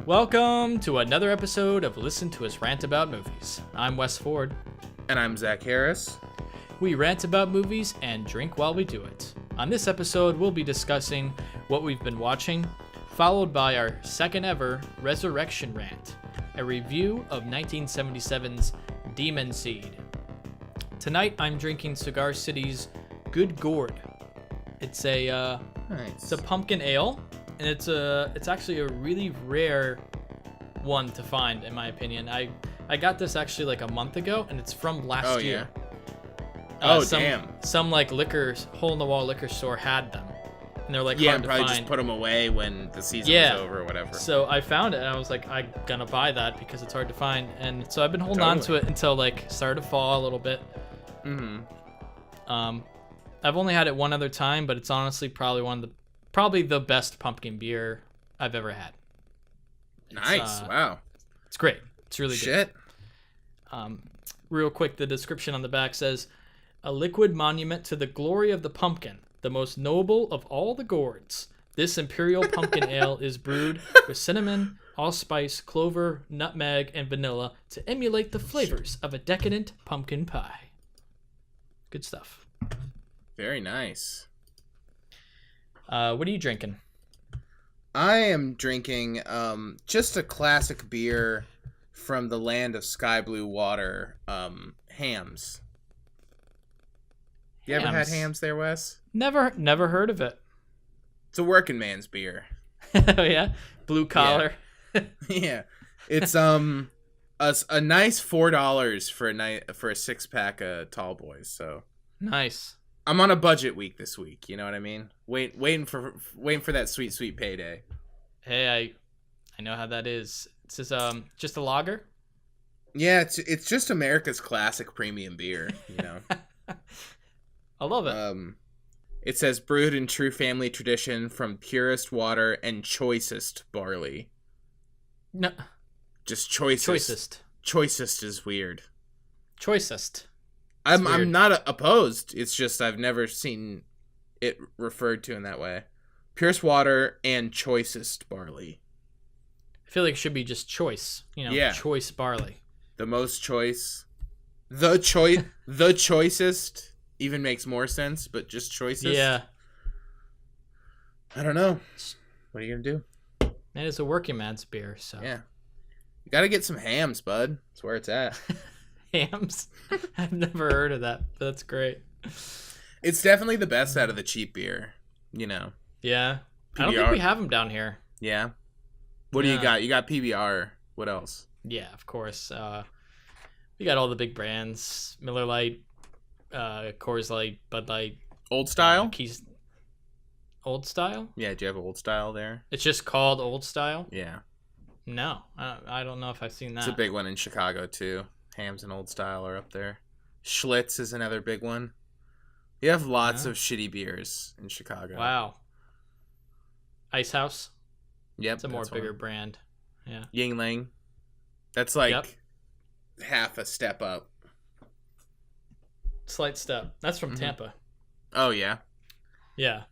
Welcome to another episode of Listen to Us Rant About Movies. I'm Wes Ford. And I'm Zach Harris. We rant about movies and drink while we do it. On this episode, we'll be discussing what we've been watching, followed by our second ever Resurrection Rant, a review of 1977's Demon Seed. Tonight, I'm drinking Cigar City's Good Gourd. It's a pumpkin ale. And it's actually a really rare one to find, in my opinion. I got this actually like a month ago, and it's from last year. Damn. Some like hole-in-the-wall liquor store had them, and they're like hard to probably find. just put them away when the season was over or whatever. So I found it, and I was like, I'm gonna buy that because it's hard to find. And so I've been holding on to it until like started to fall a little bit. Mm-hmm. I've only had it one other time, but it's honestly probably the best pumpkin beer I've ever had. Nice. Wow. It's great. It's really good. Real quick, the description on the back says, a liquid monument to the glory of the pumpkin, the most noble of all the gourds. This imperial pumpkin ale is brewed with cinnamon, allspice, clover, nutmeg, and vanilla to emulate the flavors of a decadent pumpkin pie. Good stuff. Very nice. What are you drinking? I am drinking just a classic beer from the land of sky blue water, Hams. You ever had Hams there, Wes? Never heard of it. It's a working man's beer. Oh yeah? Blue collar. Yeah. It's a nice $4 for a 6-pack of tall boys, so. Nice. I'm on a budget week this week, you know what I mean? Waiting for that sweet payday. Hey, I know how that is. It's just a lager? Yeah, it's just America's classic premium beer, you know. I love it. It says brewed in true family tradition from purest water and choicest barley. No. Just choicest. Choicest is weird. Choicest. I'm not opposed. It's just I've never seen it referred to in that way. Purest water and choicest barley. I feel like it should be just choice. Choice barley. The most choice. The choicest even makes more sense, but just choicest. Yeah. I don't know. What are you gonna do? It is a working man's beer, so. Yeah. You gotta get some Hams, bud. That's where it's at. Hams? I've never heard of that, but that's great. It's definitely the best out of the cheap beer, you know. Yeah. PBR. I don't think we have them down here. Yeah. What do you got? You got PBR. What else? Yeah, of course. We got all the big brands. Miller Lite, Coors Light, Bud Light. Old Style? Old Style? Yeah, do you have Old Style there? It's just called Old Style? Yeah. No. I don't know if I've seen that. It's a big one in Chicago, too. Hams and Old Style are up there. Schlitz is another big one. You have lots of shitty beers in Chicago. Wow. Ice House? Yep. It's a more bigger brand. Yeah. Yingling. That's like half a step up. Slight step. That's from Tampa. Oh, yeah? Yeah.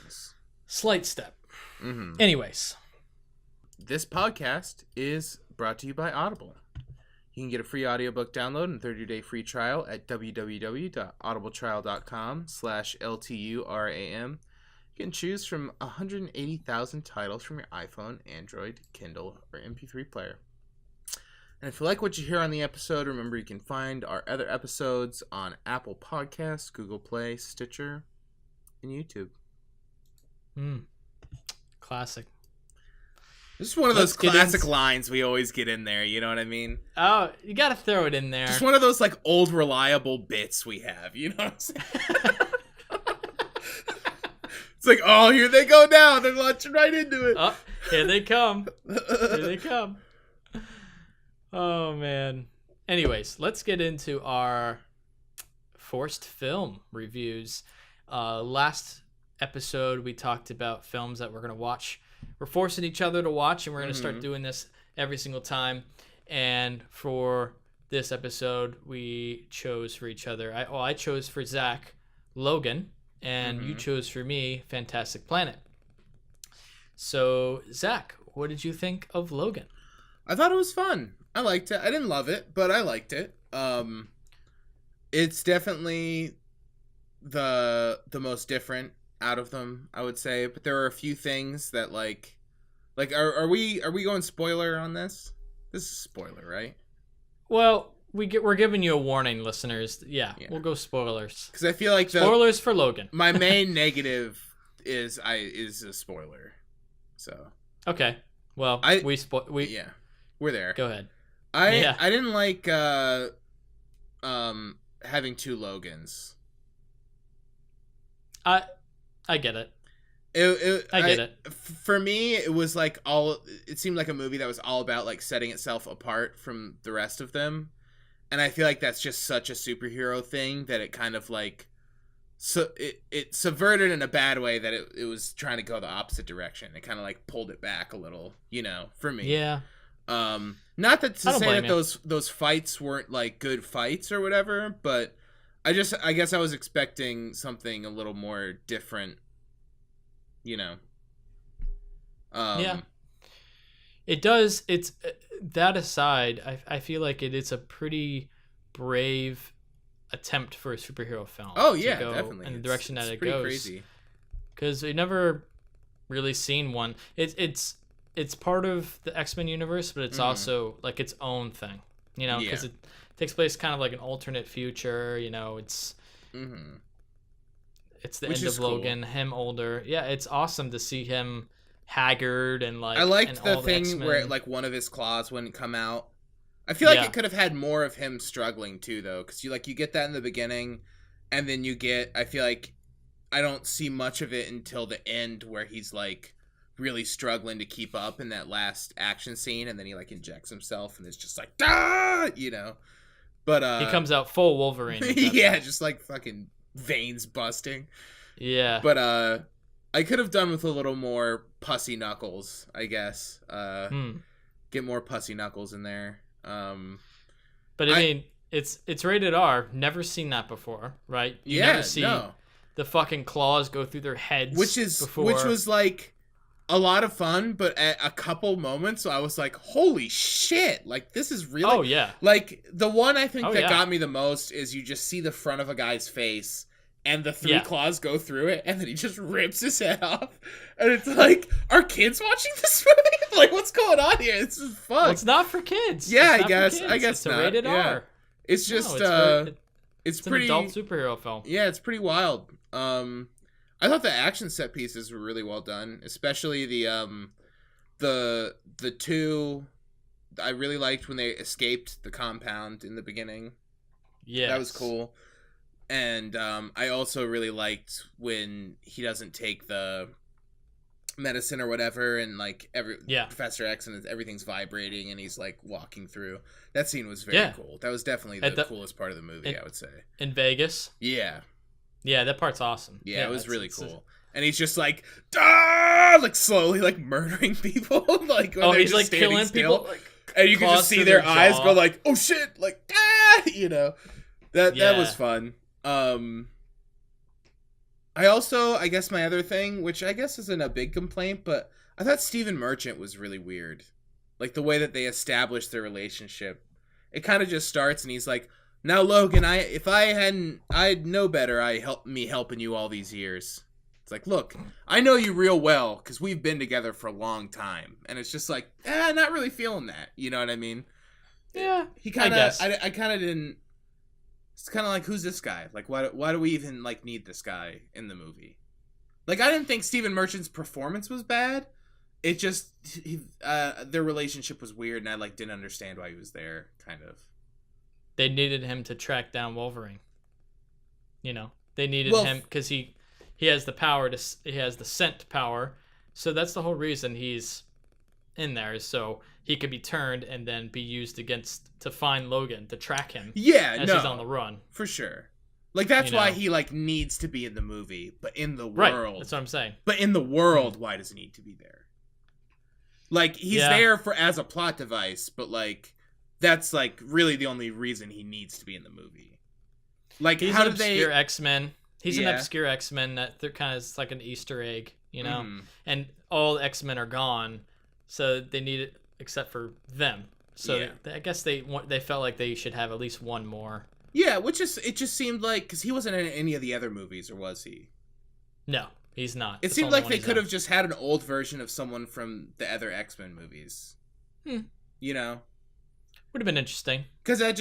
Nice. Slight step. Mm-hmm. Anyways. This podcast is brought to you by Audible. You can get a free audiobook download and 30-day free trial at www.audibletrial.com/LTURAM. You can choose from 180,000 titles from your iPhone, Android, Kindle, or MP3 player. And if you like what you hear on the episode, remember you can find our other episodes on Apple Podcasts, Google Play, Stitcher, and YouTube. Classic. This is one of those classic lines we always get in there, you know what I mean? Oh, you gotta throw it in there. Just one of those, like, old reliable bits we have, you know what I'm saying? It's like, oh, here they go now. They're launching right into it. Here they come. Here they come. Oh, man. Anyways, let's get into our forced film reviews. Last episode, we talked about films that we're going to watch. We're forcing each other to watch, and we're going to start doing this every single time. And for this episode, we chose for each other. I chose for Zach, Logan, and you chose for me, Fantastic Planet. So, Zach, what did you think of Logan? I thought it was fun. I liked it. I didn't love it, but I liked it. It's definitely the most different out of them, I would say. But there are a few things that like are we going spoiler on this? This is spoiler, right? Well, we're giving you a warning, listeners. Yeah. We'll go spoilers. Because I feel like spoilers for Logan. My main negative is a spoiler. So okay. Well, we're there. Go ahead. I didn't like having two Logans. I get it. I get it. For me, it was like it seemed like a movie that was all about like setting itself apart from the rest of them. And I feel like that's just such a superhero thing that it kind of like it subverted in a bad way that it was trying to go the opposite direction. It kind of like pulled it back a little, for me. Yeah. Not that to say that those fights weren't like good fights or whatever, but I guess I was expecting something a little more different, Yeah. It does. It's that aside, I feel like it is a pretty brave attempt for a superhero film. Oh yeah, definitely. In the direction that it goes. Crazy. Because we've never really seen one. It's part of the X-Men universe, but it's also like its own thing. Because it takes place kind of like an alternate future. It's it's the end of Logan, him older. Yeah, it's awesome to see him haggard and like. I liked the thing where like one of his claws wouldn't come out. I feel like it could have had more of him struggling too, though, because you get that in the beginning, and then I feel like I don't see much of it until the end where he's like really struggling to keep up in that last action scene, and then he like injects himself and it's just like but he comes out full Wolverine. Yeah, just like fucking veins busting. Yeah. But I could have done with a little more pussy Knuckles, I guess. Get more pussy Knuckles in there. But I mean, it's rated R. Never seen that before, right? You never see the fucking claws go through their heads, which was like a lot of fun. But at a couple moments, I was like, "Holy shit! Like this is really." Oh yeah. Like the one I think that got me the most is you just see the front of a guy's face. And the three claws go through it, and then he just rips his head off. And it's like, are kids watching this movie? Like, what's going on here? This is fun. Well, it's not for kids. Yeah, I guess not. It's a rated R. It's just, it's pretty an adult superhero film. Yeah, it's pretty wild. I thought the action set pieces were really well done, especially the two. I really liked when they escaped the compound in the beginning. Yeah, that was cool. And I also really liked when he doesn't take the medicine or whatever, and like Professor X and everything's vibrating, and he's like walking through. That scene was very cool. That was definitely the coolest part of the movie, I would say. In Vegas? Yeah. Yeah, that part's awesome. Yeah, it was really cool. And he's just like, like slowly like murdering people. Like when he's like killing still. People. And you can just see their eyes go like, oh shit, like, That was fun. I guess my other thing, which I guess isn't a big complaint, but I thought Stephen Merchant was really weird. Like the way that they established their relationship. It kind of just starts and he's like, now Logan, I'd know better. Helping you all these years. It's like, look, I know you real well because we've been together for a long time. And it's just like, not really feeling that. You know what I mean? Yeah. I kind of didn't. It's kind of like, who's this guy? Like, why do we even, like, need this guy in the movie? Like, I didn't think Stephen Merchant's performance was bad. It just, their relationship was weird, and I, like, didn't understand why he was there, kind of. They needed him to track down Wolverine. They needed him, because he has the power, he has the scent power, so that's the whole reason he's in there so he could be turned and then be used to find Logan, to track him. Yeah, as he's on the run. For sure. Like, that's You why know? he, like, needs to be in the movie, but in the Right. world. That's what I'm saying. But in the world, why does he need to be there? Like, he's there as a plot device, but, like, that's, like, really the only reason he needs to be in the movie. Like, He's how an did obscure X-Men. He's an Yeah. obscure X-Men that they're kind of like an Easter egg, you know? Mhm. And all the X-Men are gone, so they need it except for them. So Yeah. I guess they felt like they should have at least one more. Yeah, it just seemed like, because he wasn't in any of the other movies, or was he? No, he's not. It That's seemed the only like one they he's could in. have just had an old version of someone from the other X-Men movies. You know? Would have been interesting. Because I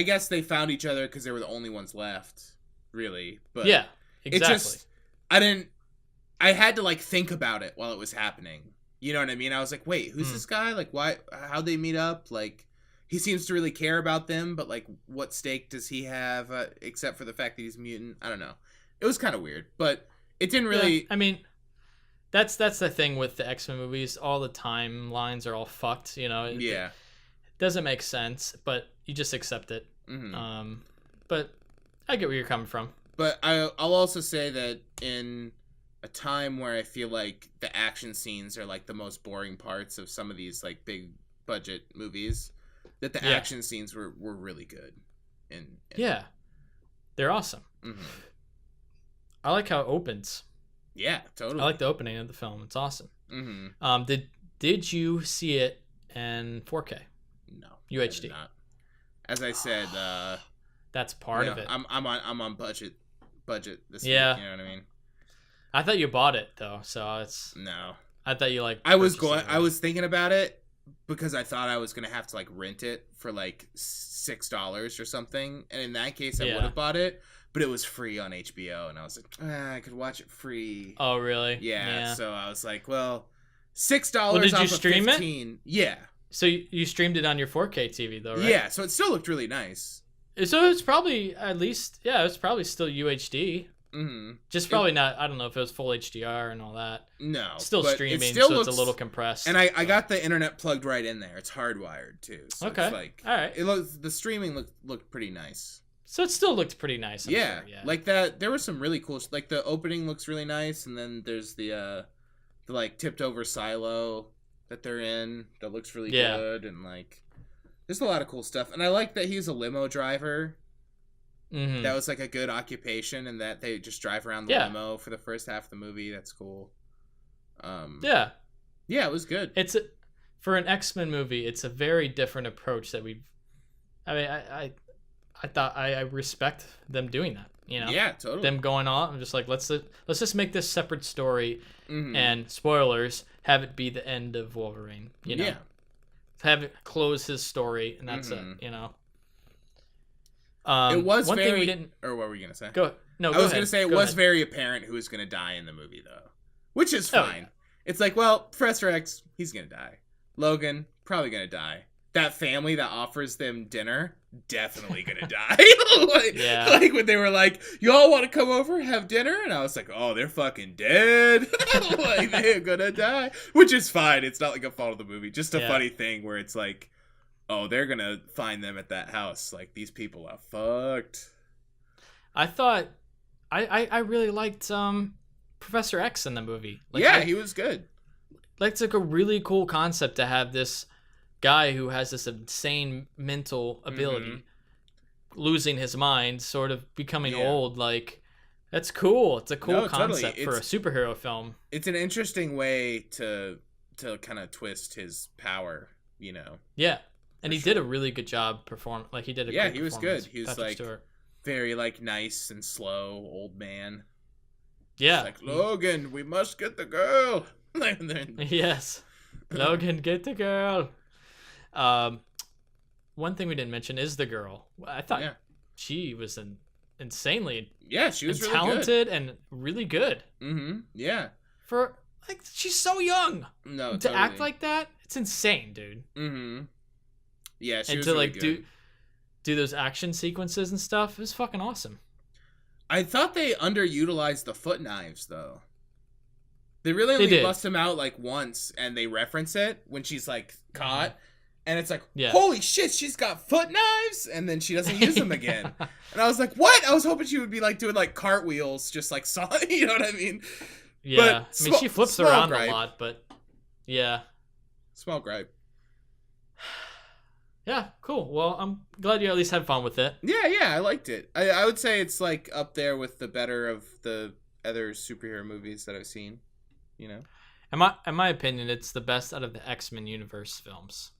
guess they found each other because they were the only ones left, really. But Yeah, exactly. it just, I had to, like, think about it while it was happening. You know what I mean? I was like, wait, who's this guy? Like, how'd they meet up? Like, he seems to really care about them, but, like, what stake does he have, except for the fact that he's mutant? I don't know. It was kind of weird, but it didn't really... Yeah, I mean, that's the thing with the X-Men movies. All the timelines are all fucked, you know? Yeah. It doesn't make sense, but you just accept it. Mm-hmm. But I get where you're coming from. But I'll also say that in a time where I feel like the action scenes are, like, the most boring parts of some of these, like, big budget movies, that the action scenes were really good. And yeah, they're awesome. Mm-hmm. I like how it opens. Yeah, totally. I like the opening of the film. It's awesome. Mm-hmm. Did you see it in 4K? No, UHD. I did not. As I said, that's part of it. I'm on budget this week. Yeah. You know what I mean? I thought you bought it though, so it's. No. I thought you I was thinking about it because I thought I was gonna have to, like, rent it for, like, $6 or something, and in that case I would have bought it, but it was free on HBO, and I was like, I could watch it free. Oh really? Yeah. So I was like, well, $6 Well, did you off stream of 15. Yeah. So you streamed it on your 4K TV though, right? Yeah. So it still looked really nice. So it's probably it's probably still UHD. Mm-hmm. Just probably not. I don't know if it was full HDR and all that. No, still but streaming, it still so looks, it's a little compressed. And I got the internet plugged right in there. It's hardwired too. So okay, it's like, all right. The streaming looked pretty nice. So it still looked pretty nice. I'm yeah, sure, yeah. Like that. There was some really cool. Like the opening looks really nice, and then there's the like tipped over silo that they're in that looks really good, and like there's a lot of cool stuff. And I like that he's a limo driver. Mm-hmm. That was like a good occupation, and that they just drive around the limo for the first half of the movie. That's cool. Yeah, it was good. For an X-Men movie, it's a very different approach that we've. I mean, I thought I respect them doing that. You know, yeah, totally. Them going on, I'm just like, let's just make this separate story, and spoilers, have it be the end of Wolverine. You know, have it close his story, and that's it. You know. It was one very. thing we didn't. Or what were you gonna say? Go. No, I go was ahead. gonna say it Go was ahead. very apparent who was gonna die in the movie, though, which is fine. Yeah. It's like, well, Professor X, he's gonna die. Logan, probably gonna die. That family that offers them dinner, definitely gonna die. Like when they were like, "Y'all want to come over, have dinner?" And I was like, "Oh, they're fucking dead. Like they're gonna die," which is fine. It's not like a fault of the movie. Just a funny thing where it's like, oh, they're gonna find them at that house. Like, these people are fucked. I thought I really liked Professor X in the movie. Like, he was good. Like, it's like a really cool concept to have this guy who has this insane mental ability losing his mind, sort of becoming old. Like, that's cool. It's a cool concept for a superhero film. It's an interesting way to kind of twist his power, you know. Yeah. And he did a really good job performing. Like, he did a good he was good. He was Patrick like Stewart. very like nice and slow old man. Yeah. It's like, Logan, we must get the girl. Yes. Logan, get the girl. One thing we didn't mention is the girl. I thought she was insanely she was really talented and really good. Yeah. For like, she's so young. No, to act like that, it's insane, dude. Yeah, she and was to really like good. do those action sequences and stuff, it was fucking awesome. I thought they underutilized the foot knives though. They really They only did. bust him out like once, and they reference it when she's like caught, and it's like, Yeah. holy shit, she's got foot knives, and then she doesn't use them again. And I was like, what? I was hoping she would be like doing like cartwheels, just like you know what I mean? Yeah. But I mean, she flips around a lot, but yeah. Small gripe. Yeah, cool. Well, I'm glad you at least had fun with it. Yeah, I liked it. I would say it's like up there with the better of the other superhero movies that I've seen. You know, In my opinion, it's the best out of the X-Men universe films.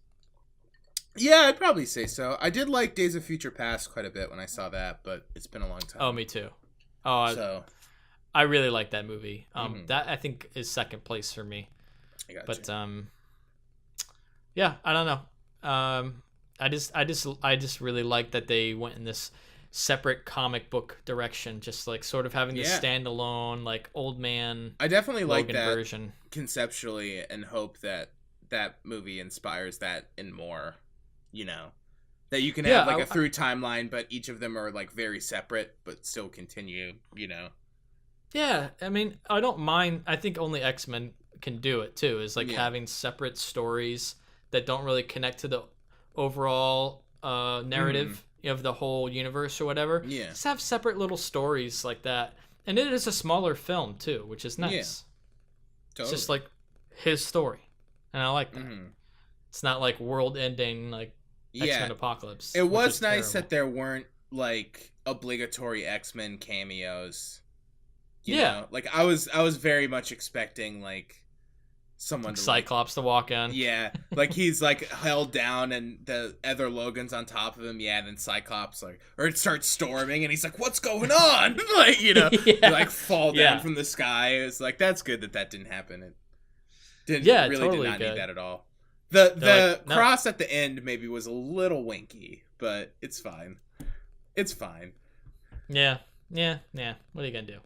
yeah, I'd probably say so. I did like Days of Future Past quite a bit when I saw that, but it's been a long time. Oh, me too. Oh, so I really like that movie. Mhm. That I think is second place for me. I got But you. yeah, I don't know. I just really like that they went in this separate comic book direction, just like sort of having this standalone like old man I definitely like Logan that version. conceptually, and hope that that movie inspires that and more. You know, that you can have like a through timeline, but each of them are like very separate, but still continue. You know. Yeah, I mean, I don't mind. I think only X-Men can do it too. Is like having separate stories that don't really connect to the overall narrative of the whole universe or whatever. Yeah. Just have separate little stories like that. And it is a smaller film too, which is nice. Yeah. It's Totally. just like his story. And I like that. Mm-hmm. It's not like world ending like X-Men Apocalypse. It was is nice terrible. that there weren't like obligatory X-Men cameos. You Yeah. know? Like I was very much expecting like someone to Cyclops to walk in. Yeah, like he's like held down and the other Logan's on top of him. Yeah, and then Cyclops or it starts storming and he's like, "What's going on?" Like you know, Yeah. you, like fall down from the sky. It's like that's good that didn't happen. It didn't really totally did not good. need that at all. The like, no. cross at the end maybe was a little winky, but it's fine. It's fine. Yeah. What are you gonna do?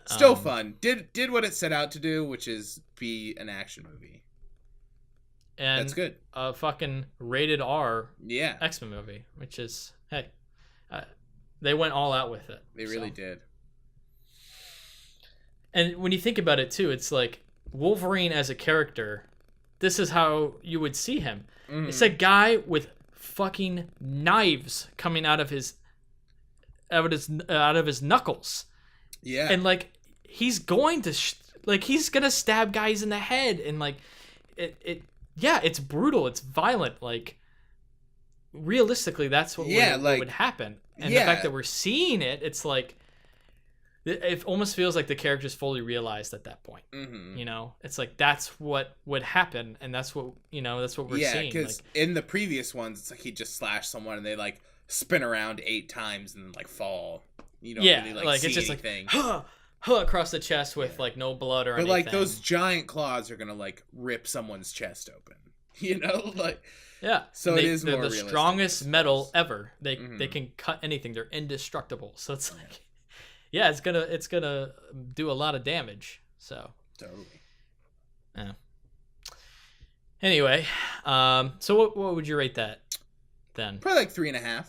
Still fun. Did what it set out to do, which is be an action movie. And That's good. A fucking rated R Yeah, X-Men movie, which is they went all out with it. they really did. And when you think about it too, it's like Wolverine as a character. This is how you would see him. Mhm. It's a guy with fucking knives coming out of his knuckles. Yeah, And like he's going to he's gonna stab guys in the head, and like it's brutal, it's violent. Like realistically, that's what would happen. And the fact that we're seeing it, it's like it almost feels like the characters fully realized at that point. Mm-hmm. You know, it's like that's what would happen, and that's what we're seeing. Because in the previous ones, it's like he just slashed someone and they like spin around 8 times and then like fall. You don't really like see it's just anything. like across the chest with like no blood or anything. But like those giant claws are gonna like rip someone's chest open. You know, like So and it is they're more the realistic, strongest metal ever. They Mhm. they can cut anything. They're indestructible. So it's like, yeah, it's gonna do a lot of damage. So totally. yeah. Anyway, so what would you rate that then? Probably like 3.5.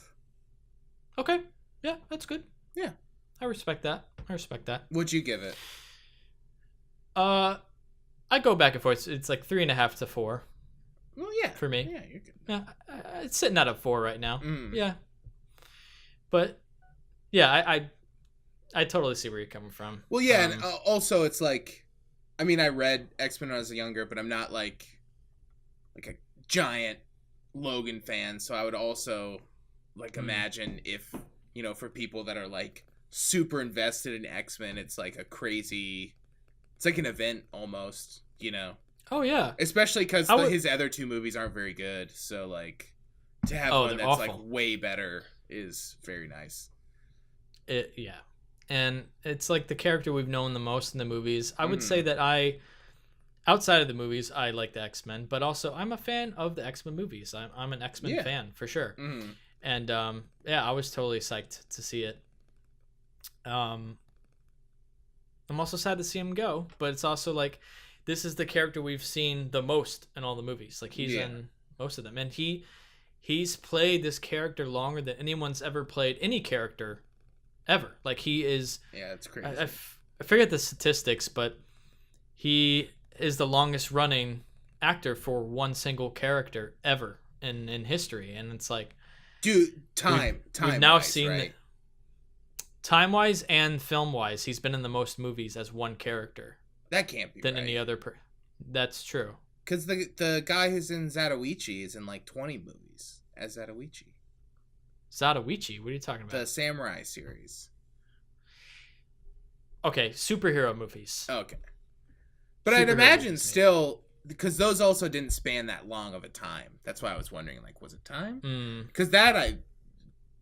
Okay, yeah, that's good. Yeah, I respect that. What'd you give it? I go back and forth. It's like 3.5 to 4 Well, yeah, for me. Yeah, you're good. Yeah, it's sitting at a 4 right now. Mm. Yeah, but yeah, I totally see where you're coming from. Well, yeah, and also it's like, I mean, I read X-Men when I was younger, but I'm not like a giant Logan fan, so I would also like imagine if, you know, for people that are like super invested in X-Men, it's like it's like an event almost, you know. Oh yeah, Especially because his other 2 movies aren't very good, so like to have one that's awful. like way better is very nice. Yeah, and it's like the character we've known the most in the movies. I would say that outside of the movies, I like the X-Men, but also I'm a fan of the X-Men movies. I'm an X-Men fan for sure. Mm-hmm. And I was totally psyched to see it. I'm also sad to see him go, but it's also like this is the character we've seen the most in all the movies. Like he's in most of them, and he's played this character longer than anyone's ever played any character ever. Like he is. Yeah, it's crazy. I forget the statistics, but he is the longest running actor for one single character ever in history, and it's like, dude, we've now wise, seen right? time wise and film wise, he's been in the most movies as one character That can't be than right. any other. That's true. Because the guy who's in Zatoichi is in like 20 movies as Zatoichi. Zatoichi? What are you talking about? The samurai series. Okay, superhero movies. Okay. But I'd imagine still, because those also didn't span that long of a time. That's why I was wondering, like, was it time? Because that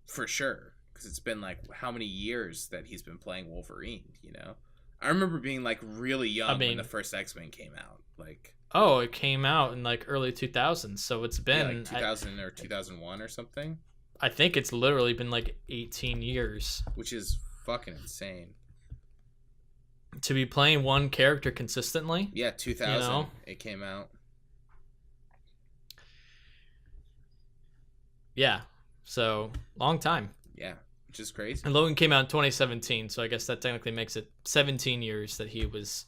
for sure. Because it's been like how many years that he's been playing Wolverine, you know? I remember being like really young when the first X-Men came out. Like, oh, it came out in like early 2000s, so it's been like 2000 or 2001 or something. I think it's literally been like 18 years, which is fucking insane. To be playing one character consistently. Yeah, 2000 it came out. Yeah, so long time. Yeah, which is crazy. And Logan came out in 2017, so I guess that technically makes it 17 years that he was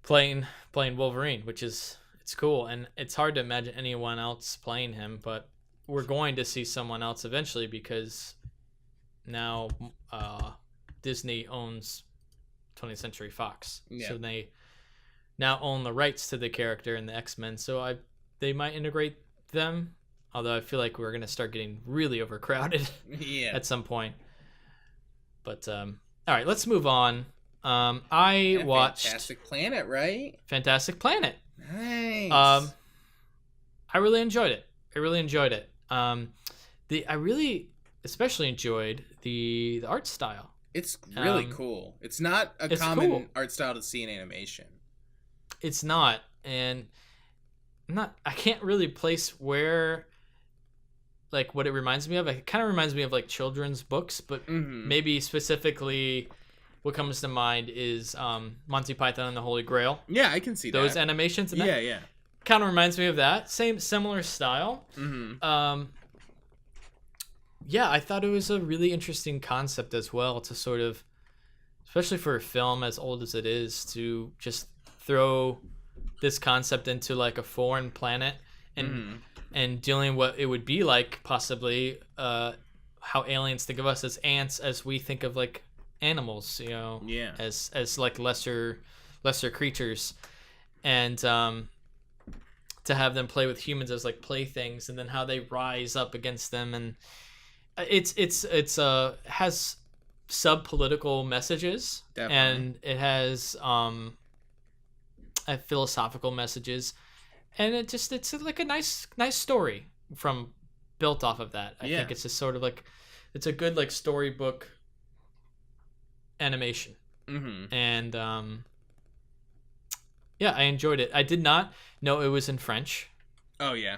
playing Wolverine, which is, it's cool, and it's hard to imagine anyone else playing him, but we're going to see someone else eventually because now Disney owns 20th Century Fox, so they now own the rights to the character in the X-Men, so they might integrate them, although I feel like we're going to start getting really overcrowded at some point. But all right, let's move on. I watched Fantastic Planet, right? Fantastic Planet. Nice. I really enjoyed it. I really especially enjoyed the art style. It's really cool. It's not a common art style to see in animation. It's not, and I can't really place where, like, what it reminds me of. It kind of reminds me of like children's books, but maybe specifically what comes to mind is Monty Python and the Holy Grail. Yeah, I can see those that. animations. And yeah. Kind of reminds me of that. Similar style. Yeah, I thought it was a really interesting concept as well to sort of, especially for a film as old as it is, to just throw this concept into like a foreign planet and dealing what it would be like possibly how aliens think of us as ants as we think of like animals, you know, as like lesser creatures, and to have them play with humans as like playthings, and then how they rise up against them, and it's has sub-political messages. Definitely. And it has philosophical messages, and it's like a nice story built off of that. I think it's just sort of like, it's a good like storybook animation. And I enjoyed it. I did not know it was in French. Oh yeah.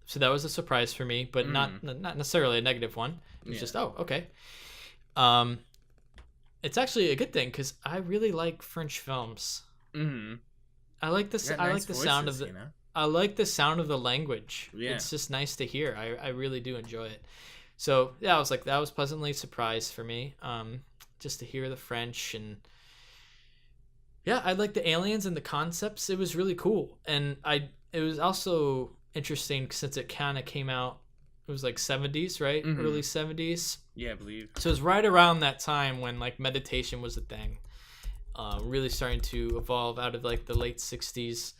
So that was a surprise for me, but not necessarily a negative one. It's just, oh, okay. It's actually a good thing because I really like French films. I like the sound of the. You know? I like the sound of the language. Yeah. It's just nice to hear. I really do enjoy it. So yeah, I was like, that was pleasantly surprised for me. Just to hear the French, and yeah, I like the aliens and the concepts. It was really cool, and it was also interesting since it kind of came out. It was like 70s, right? Early 70s. Yeah, I believe. So it was right around that time when like meditation was a thing, really starting to evolve out of like the late 60s.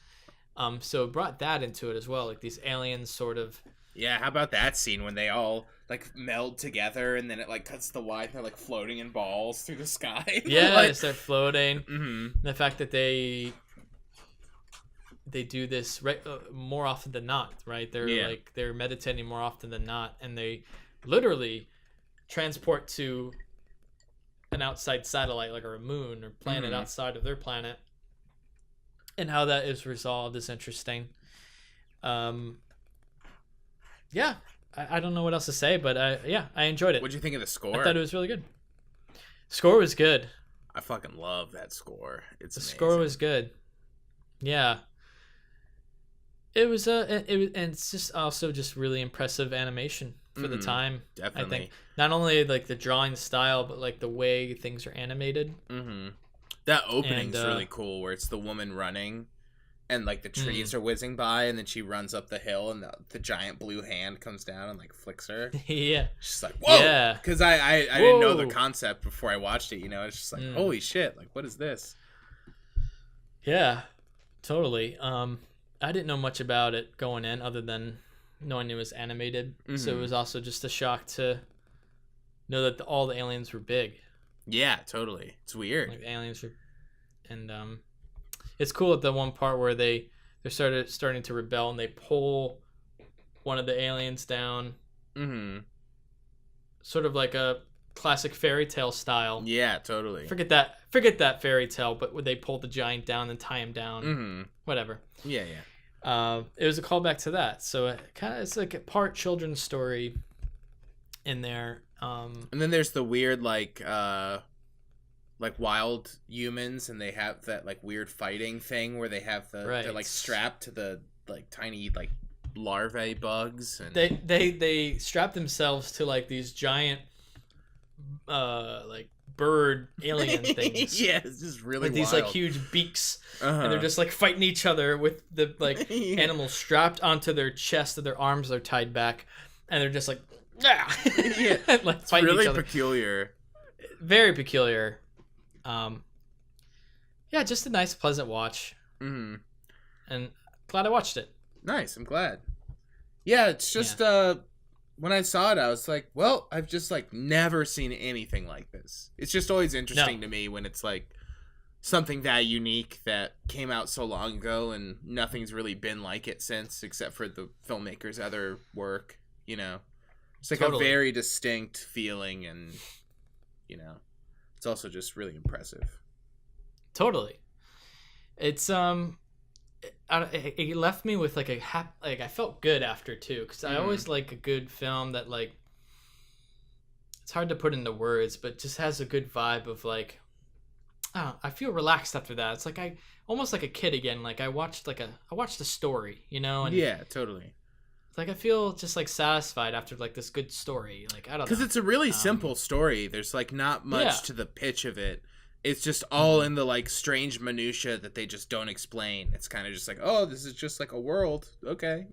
So it brought that into it as well, like these aliens sort of. Yeah, how about that scene when they all like meld together and then it like cuts the wide, they're like floating in balls through the sky. Yeah, like, they start floating. The fact that they do this more often than not, right? They're meditating more often than not, and they literally transport to an outside satellite, like, or a moon or planet outside of their planet, and how that is resolved is interesting. Yeah, I don't know what else to say, but I enjoyed it. What'd you think of the score? I thought it was really good. Score was good. I fucking love that score. The score was good. Yeah. It was and it's just also just really impressive animation for the time. Definitely. I think not only like the drawing style, but like the way things are animated. That opening's And, really cool, where it's the woman running, and like the trees are whizzing by, and then she runs up the hill, and the giant blue hand comes down and like flicks her. Yeah. She's like, whoa! Yeah. Because I didn't know the Whoa. concept before I watched it. It's just like, holy shit! Like, what is this? Yeah, totally. I didn't know much about it going in, other than knowing it was animated. So it was also just a shock to know that all the aliens were big. Yeah, totally. It's weird. Like aliens were, and it's cool at the one part where they're starting to rebel, and they pull one of the aliens down. Mm-hmm. Sort of like a classic fairy tale style. Yeah, totally. Forget that fairy tale, but when they pull the giant down and tie him down, whatever. Yeah. It was a callback to that, so it's like a part children's story in there. And then there's the weird like wild humans, and they have that like weird fighting thing where they have they're like strapped to the like tiny like larvae bugs, and they strap themselves to like these giant like bird alien things. Yeah, it's just really with these wild. like huge beaks, and they're just like fighting each other with the like animals strapped onto their chest, and their arms are tied back, and they're just like yeah, like it's fighting really each other. peculiar. Very peculiar. Yeah, just a nice, pleasant watch. And glad I watched it. Nice, I'm glad. Yeah, it's just when I saw it, I was like, well, I've just like never seen anything like this. It's just always interesting to me when it's like something that unique that came out so long ago, and nothing's really been like it since, except for the filmmaker's other work. It's like a very distinct feeling, and it's also just really impressive. Totally. It's it left me with like I felt good after too, because I always like a good film that like, it's hard to put into words, but just has a good vibe of like, I feel relaxed after that. It's like I almost like a kid again. Like I watched a story, and yeah, totally. It's like I feel just like satisfied after like this good story. Like I don't know, because it's a really simple story. There's like not much to the pitch of it. It's just all in the like strange minutia that they just don't explain. It's kind of just like, oh, this is just like a world, okay,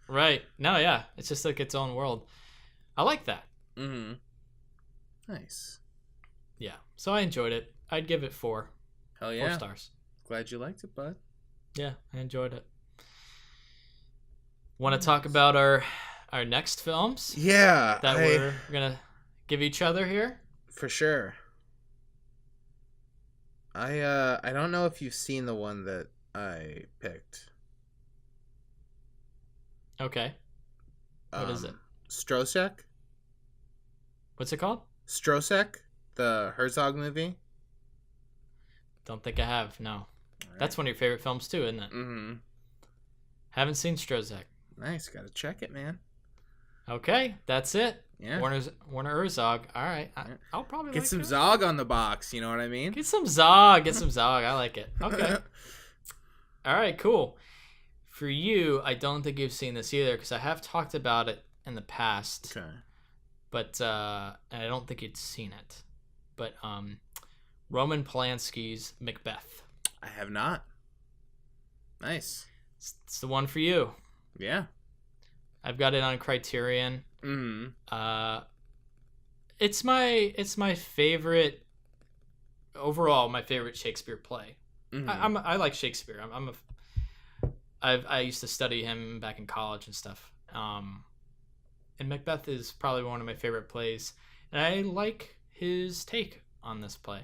Right? No, yeah, it's just like its own world. I like that. Nice. Yeah, so I enjoyed it. I'd give it 4. Hell yeah. 4 stars. Glad you liked it, bud. Yeah, I enjoyed it. Want to talk about our next films? Yeah, that we're gonna give each other here. For sure. I don't know if you've seen the one that I picked. Okay. What is it? Strosek? What's it called? Strosek, the Herzog movie. Don't think I have. No. Right. That's one of your favorite films too, isn't it? Haven't seen Strozek. Nice, gotta check it, man. Okay, that's it. Yeah. Warner Herzog. All right, I'll probably get some Zog on the box. You know what I mean? Get some Zog. I like it. Okay. All right, cool. For you, I don't think you've seen this either, because I have talked about it in the past. Okay. But and I don't think you'd seen it. But Roman Polanski's Macbeth. I have not. Nice. It's the one for you. Yeah. I've got it on Criterion. It's my favorite overall. My favorite Shakespeare play. I like Shakespeare. I used to study him back in college and stuff. And Macbeth is probably one of my favorite plays, and I like his take on this play,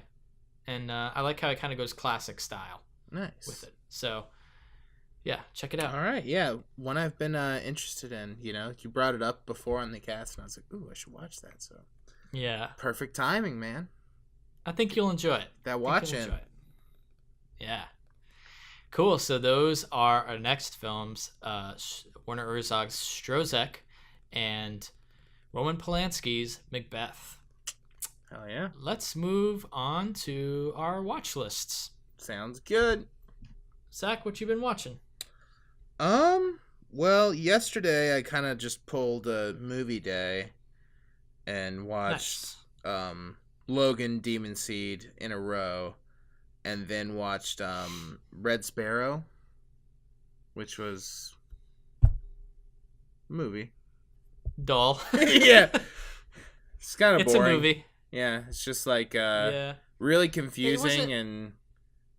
and I like how it kind of goes classic style. Nice with it. So. Yeah, check it out. All right, yeah. One I've been interested in, you brought it up before on the cast, and I was like, ooh, I should watch that. So, yeah. Perfect timing, man. I think you'll enjoy it. That watching. Yeah. Cool, so those are our next films. Werner Herzog's Strozek and Roman Polanski's Macbeth. Hell yeah. Let's move on to our watch lists. Sounds good. Zach, what you been watching? Well, yesterday I kind of just pulled a movie day and watched Logan, Demon Seed in a row. and then watched Red Sparrow, which was a movie. Dull. Yeah. It's kind of boring. It's a movie. Yeah, it's just like really confusing and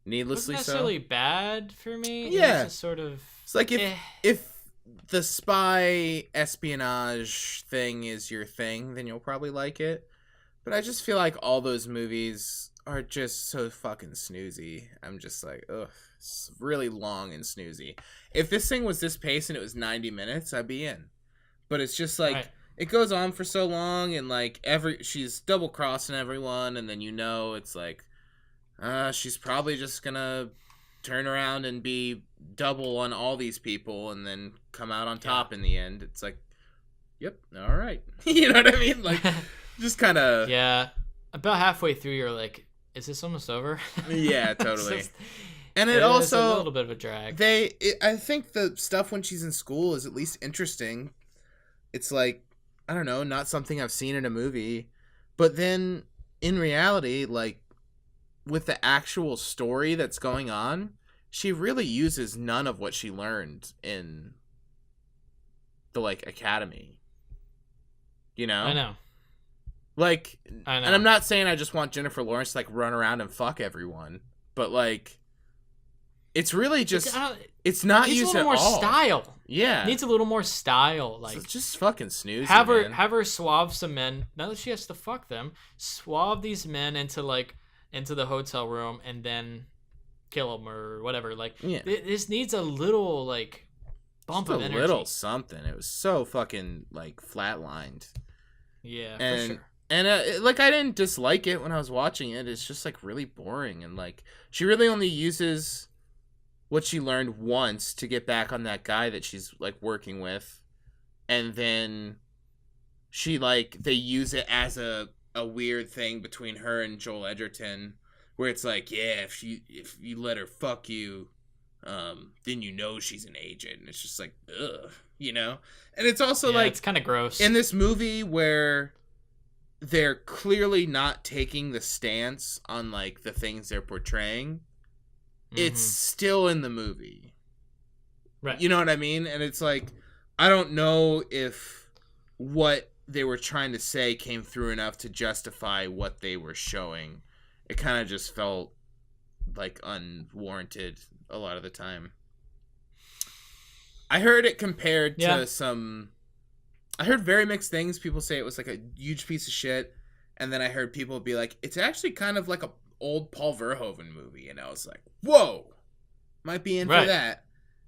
needlessly so. It wasn't necessarily bad for me. Yeah. It was just sort of... It's like if the spy espionage thing is your thing, then you'll probably like it. But I just feel like all those movies are just so fucking snoozy. I'm just like, ugh, it's really long and snoozy. If this thing was this pace and it was 90 minutes, I'd be in. But it's just like... Right. It goes on for so long, and like she's double crossing everyone, and then it's like, she's probably just gonna turn around and be double on all these people, and then come out on top in the end. It's like, yep, all right, you know what I mean? Like, just kind of About halfway through, you're like, is this almost over? Yeah, totally. And it also a little bit of a drag. I think the stuff when she's in school is at least interesting. It's like, I don't know, not something I've seen in a movie. But then, in reality, like, with the actual story that's going on, she really uses none of what she learned in the, like, academy. You know? I know. Like, and I'm not saying I just want Jennifer Lawrence to, like, run around and fuck everyone. But, like, it's really just... It's not used at all. It needs a little more style. Yeah. It needs a little more style. Like, it's just fucking snoozy, have her swab some men. Now that she has to fuck them, swab these men into the hotel room and then kill them or whatever. Like, this needs a little, like, bump of energy. A little something. It was so fucking, like, flatlined. Yeah, for sure. And, like, I didn't dislike it when I was watching it. It's just, like, really boring. And, like, she really only uses what she learned once to get back on that guy that she's, like, working with. And then she, like, they use it as a weird thing between her and Joel Edgerton, where it's like, yeah, if you let her fuck you, then you know she's an agent. And it's just like, ugh, you know? And it's also, like... it's kind of gross. In this movie where they're clearly not taking the stance on, like, the things they're portraying... It's still in the movie. Right. You know what I mean? And it's like, I don't know if what they were trying to say came through enough to justify what they were showing. It kind of just felt like unwarranted a lot of the time. I heard it compared to I heard very mixed things. People say it was like a huge piece of shit. And then I heard people be like, it's actually kind of like a old Paul Verhoeven movie, and I was like, whoa, might be in for that.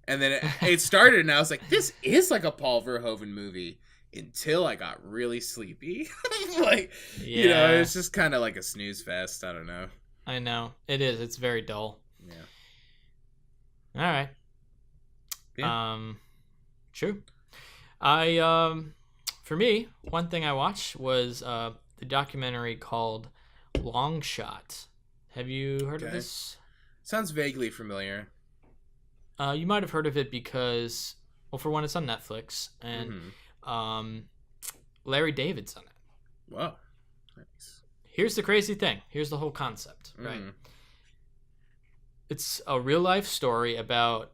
And then it started, and I was like, this is like a Paul Verhoeven movie, until I got really sleepy. Like, you know, it's just kind of like a snooze fest. I don't know. I know. It is. It's very dull. Yeah. All right. Yeah. True. For me, one thing I watched was the documentary called Long Shot. Have you heard of this? Sounds vaguely familiar. You might have heard of it because, well, for one, it's on Netflix, and Larry David's on it. Wow. Nice. Here's the crazy thing. Here's the whole concept, right? It's a real-life story about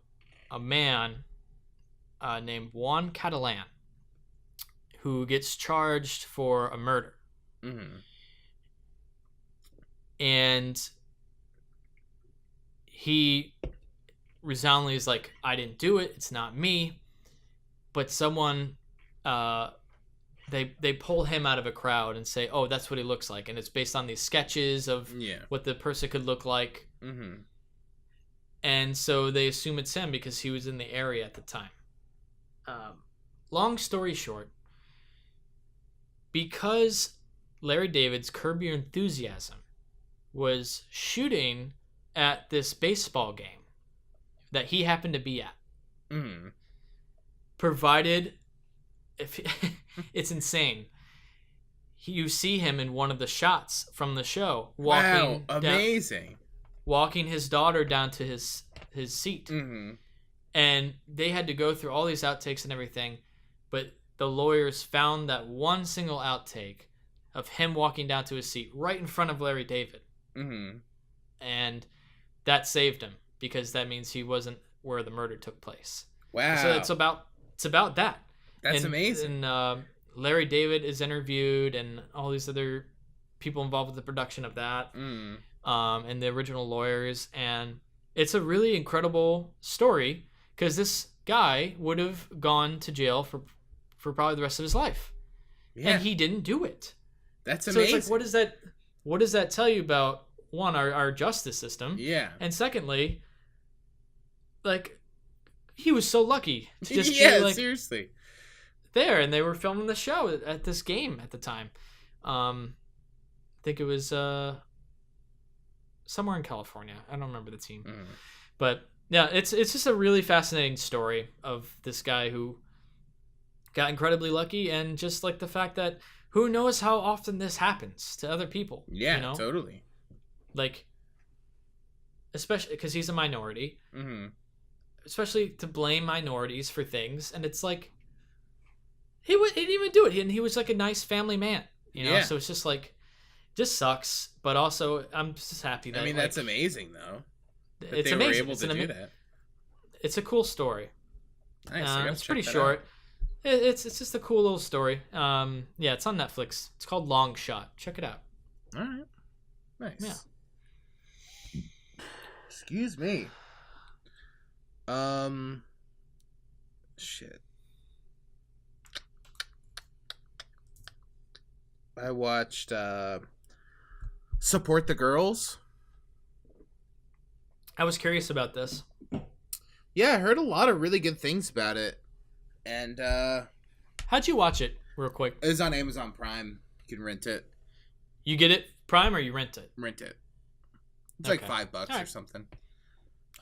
a man named Juan Catalan who gets charged for a murder. And he resoundingly is like, I didn't do it. It's not me. But someone, they pull him out of a crowd and say, oh, that's what he looks like. And it's based on these sketches of what the person could look like. And so they assume it's him because he was in the area at the time. Long story short, because Larry David's Curb Your Enthusiasm was shooting at this baseball game that he happened to be at. Provided, if it's insane, you see him in one of the shots from the show walking. Wow, amazing! Walking his daughter down to his seat, and they had to go through all these outtakes and everything, but the lawyers found that one single outtake of him walking down to his seat right in front of Larry David. And that saved him because that means he wasn't where the murder took place. Wow. So it's about that. That's amazing. And Larry David is interviewed, and all these other people involved with the production of that, and the original lawyers, and it's a really incredible story because this guy would have gone to jail for probably the rest of his life, and he didn't do it. That's amazing. So it's like, what does that tell you about, one, our justice system? Yeah. And secondly, like, he was so lucky to just be, like, seriously. there, and they were filming the show at this game at the time. I think it was somewhere in California. I don't remember the team. But yeah, it's just a really fascinating story of this guy who got incredibly lucky, and just like the fact that who knows how often this happens to other people. Yeah, you know? Totally. Like, especially because he's a minority. Mm-hmm. Especially to blame minorities for things, and it's like he didn't even do it, and he was like a nice family man, you know. Yeah. So it's just like, just sucks, but also I'm just happy that, I mean, like, that's amazing though. It's they amazing. were able to do that. It's a cool story. Nice. It's pretty short. It's just a cool little story. Yeah, it's on Netflix. It's called Long Shot. Check it out. All right. Nice. Yeah. Excuse me. Shit. I watched Support the Girls. I was curious about this. Yeah, I heard a lot of really good things about it. And How'd you watch it, real quick? it was on Amazon Prime. You can rent it. You get it Prime or you rent it? Rent it. It's Okay. like $5 All or right. something.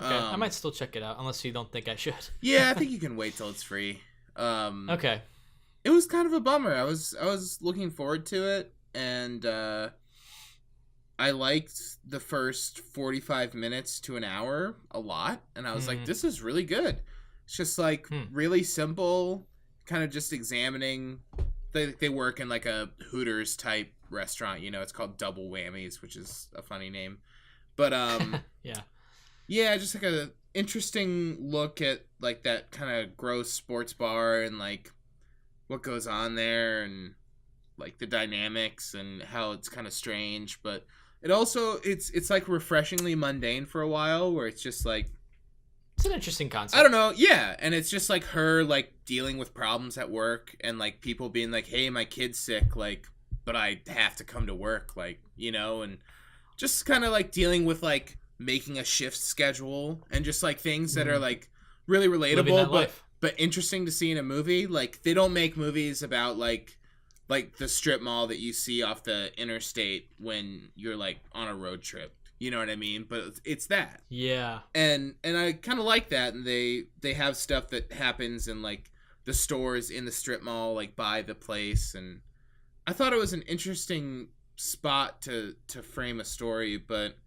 Okay, I might still check it out, unless you don't think I should. Yeah, I think you can wait till it's free. Okay. It was kind of a bummer. I was looking forward to it, and I liked the first 45 minutes to an hour a lot, and I was like, this is really good. It's just like really simple, kind of just examining. They work in like a Hooters type restaurant, you know. It's called Double Whammies, which is a funny name, but yeah, just like a interesting look at like that kind of gross sports bar and like what goes on there and like the dynamics and how it's kind of strange, but it also it's like refreshingly mundane for a while, where it's just like, it's an interesting concept. I don't know, yeah, and it's just like her like dealing with problems at work and like people being like, hey, my kid's sick, like, but I have to come to work, like, you know, and just kind of like dealing with like making a shift schedule and just like things that are like really relatable but interesting to see in a movie. Like, they don't make movies about like the strip mall that you see off the interstate when you're like on a road trip, you know what I mean? But it's that. Yeah. And I kind of like that, and they have stuff that happens in like the stores in the strip mall, like by the place, and I thought it was an interesting spot to frame a story, but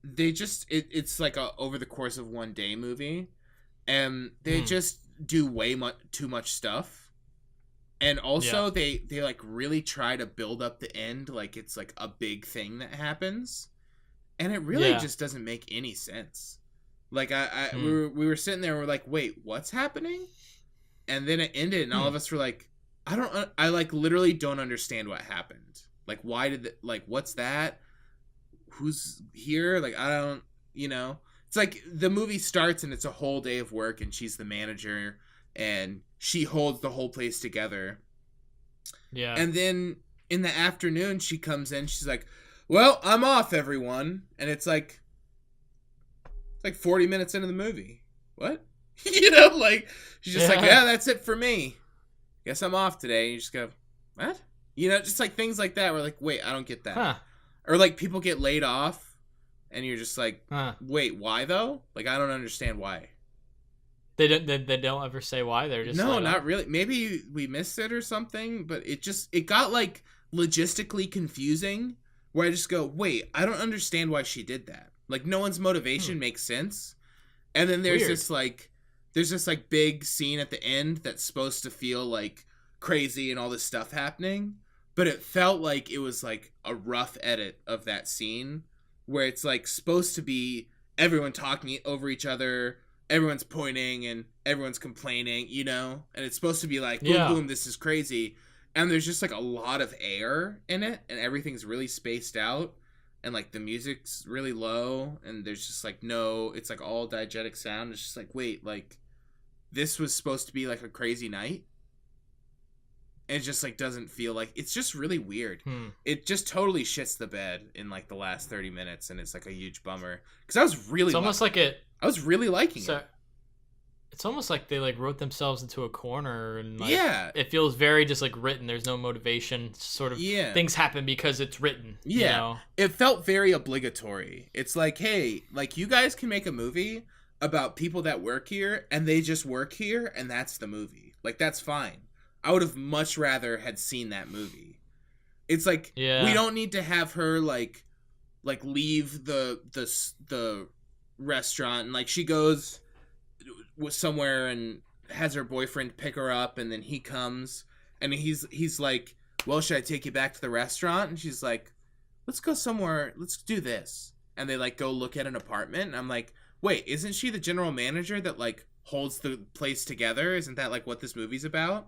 they just it's like a over the course of one day movie, and they just do way too much stuff, and also they like really try to build up the end like it's like a big thing that happens, and it really just doesn't make any sense. Like we were sitting there and we're like, wait, what's happening? And then it ended, and all of us were like, I like literally don't understand what happened. Like, why did like what's that? Who's here? Like, I don't, you know. It's like the movie starts and it's a whole day of work, and she's the manager and she holds the whole place together. Yeah. And then in the afternoon she comes in, she's like, well, I'm off, everyone. And it's like 40 minutes into the movie. What? You know, like, she's just like, yeah, that's it for me. Guess I'm off today. And you just go, what? You know, just like things like that. We're like, wait, I don't get that. Huh. Or like people get laid off and you're just like, wait, why though? Like, I don't understand why. They don't ever say why. They're just no, not really. Maybe we missed it or something, but it got like logistically confusing, where I just go, wait, I don't understand why she did that. Like, no one's motivation makes sense. And then there's this big scene at the end that's supposed to feel like crazy and all this stuff happening, but it felt like it was like a rough edit of that scene, where it's like supposed to be everyone talking over each other, everyone's pointing and everyone's complaining, and it's supposed to be like, boom, boom, this is crazy. And there's just like a lot of air in it, and everything's really spaced out, and like the music's really low, and there's just like it's like all diegetic sound. It's just like, wait, like this was supposed to be like a crazy night. It just like doesn't feel like, it's just really weird. It just totally shits the bed in like the last 30 minutes, and it's like a huge bummer because I was really I was really liking it. It's almost like they like wrote themselves into a corner, and like, it feels very just like written. There's no motivation. Sort of things happen because it's written. It felt very obligatory. It's like, hey, like you guys can make a movie about people that work here, and they just work here, and that's the movie. Like that's fine. I would have much rather had seen that movie. It's like, we don't need to have her like leave the restaurant, and like she goes somewhere and has her boyfriend pick her up, and then he comes and he's like, well, should I take you back to the restaurant? And she's like, let's go somewhere, let's do this. And they like go look at an apartment, and I'm like, wait, isn't she the general manager that like holds the place together? Isn't that like what this movie's about?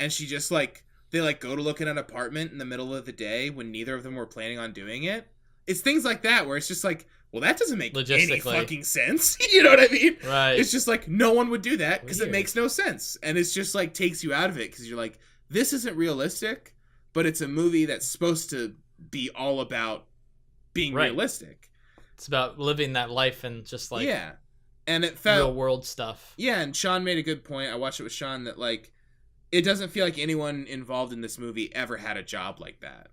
And she just like, they like go to look at an apartment in the middle of the day when neither of them were planning on doing it. It's things like that where it's just like, well, that doesn't make any fucking sense. You know what I mean? Right. It's just like, no one would do that because it makes no sense. And it's just like takes you out of it because you're like, this isn't realistic, but it's a movie that's supposed to be all about being realistic. It's about living that life and just like and it felt real world stuff. Yeah, and Sean made a good point. I watched it with Sean that like, it doesn't feel like anyone involved in this movie ever had a job like that.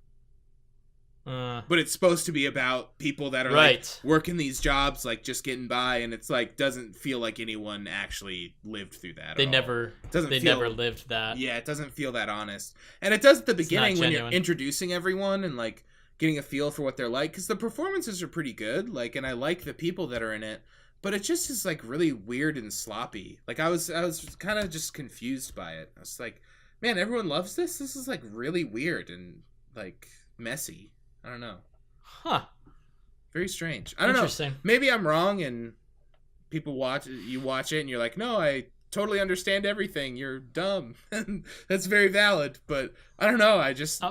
But it's supposed to be about people that are like working these jobs, like just getting by, and it's like doesn't feel like anyone actually lived through that. They never lived that. Yeah, it doesn't feel that honest, and it does at the beginning when you're introducing everyone and like getting a feel for what they're like, because the performances are pretty good, like, and I like the people that are in it, but it just is like really weird and sloppy. Like I was kind of just confused by it. I was like, man, everyone loves this. This is like really weird and like messy. I don't know. Huh. Very strange. I don't know. Maybe I'm wrong and people watch it and you're like, no, I totally understand everything. You're dumb. That's very valid. But I don't know.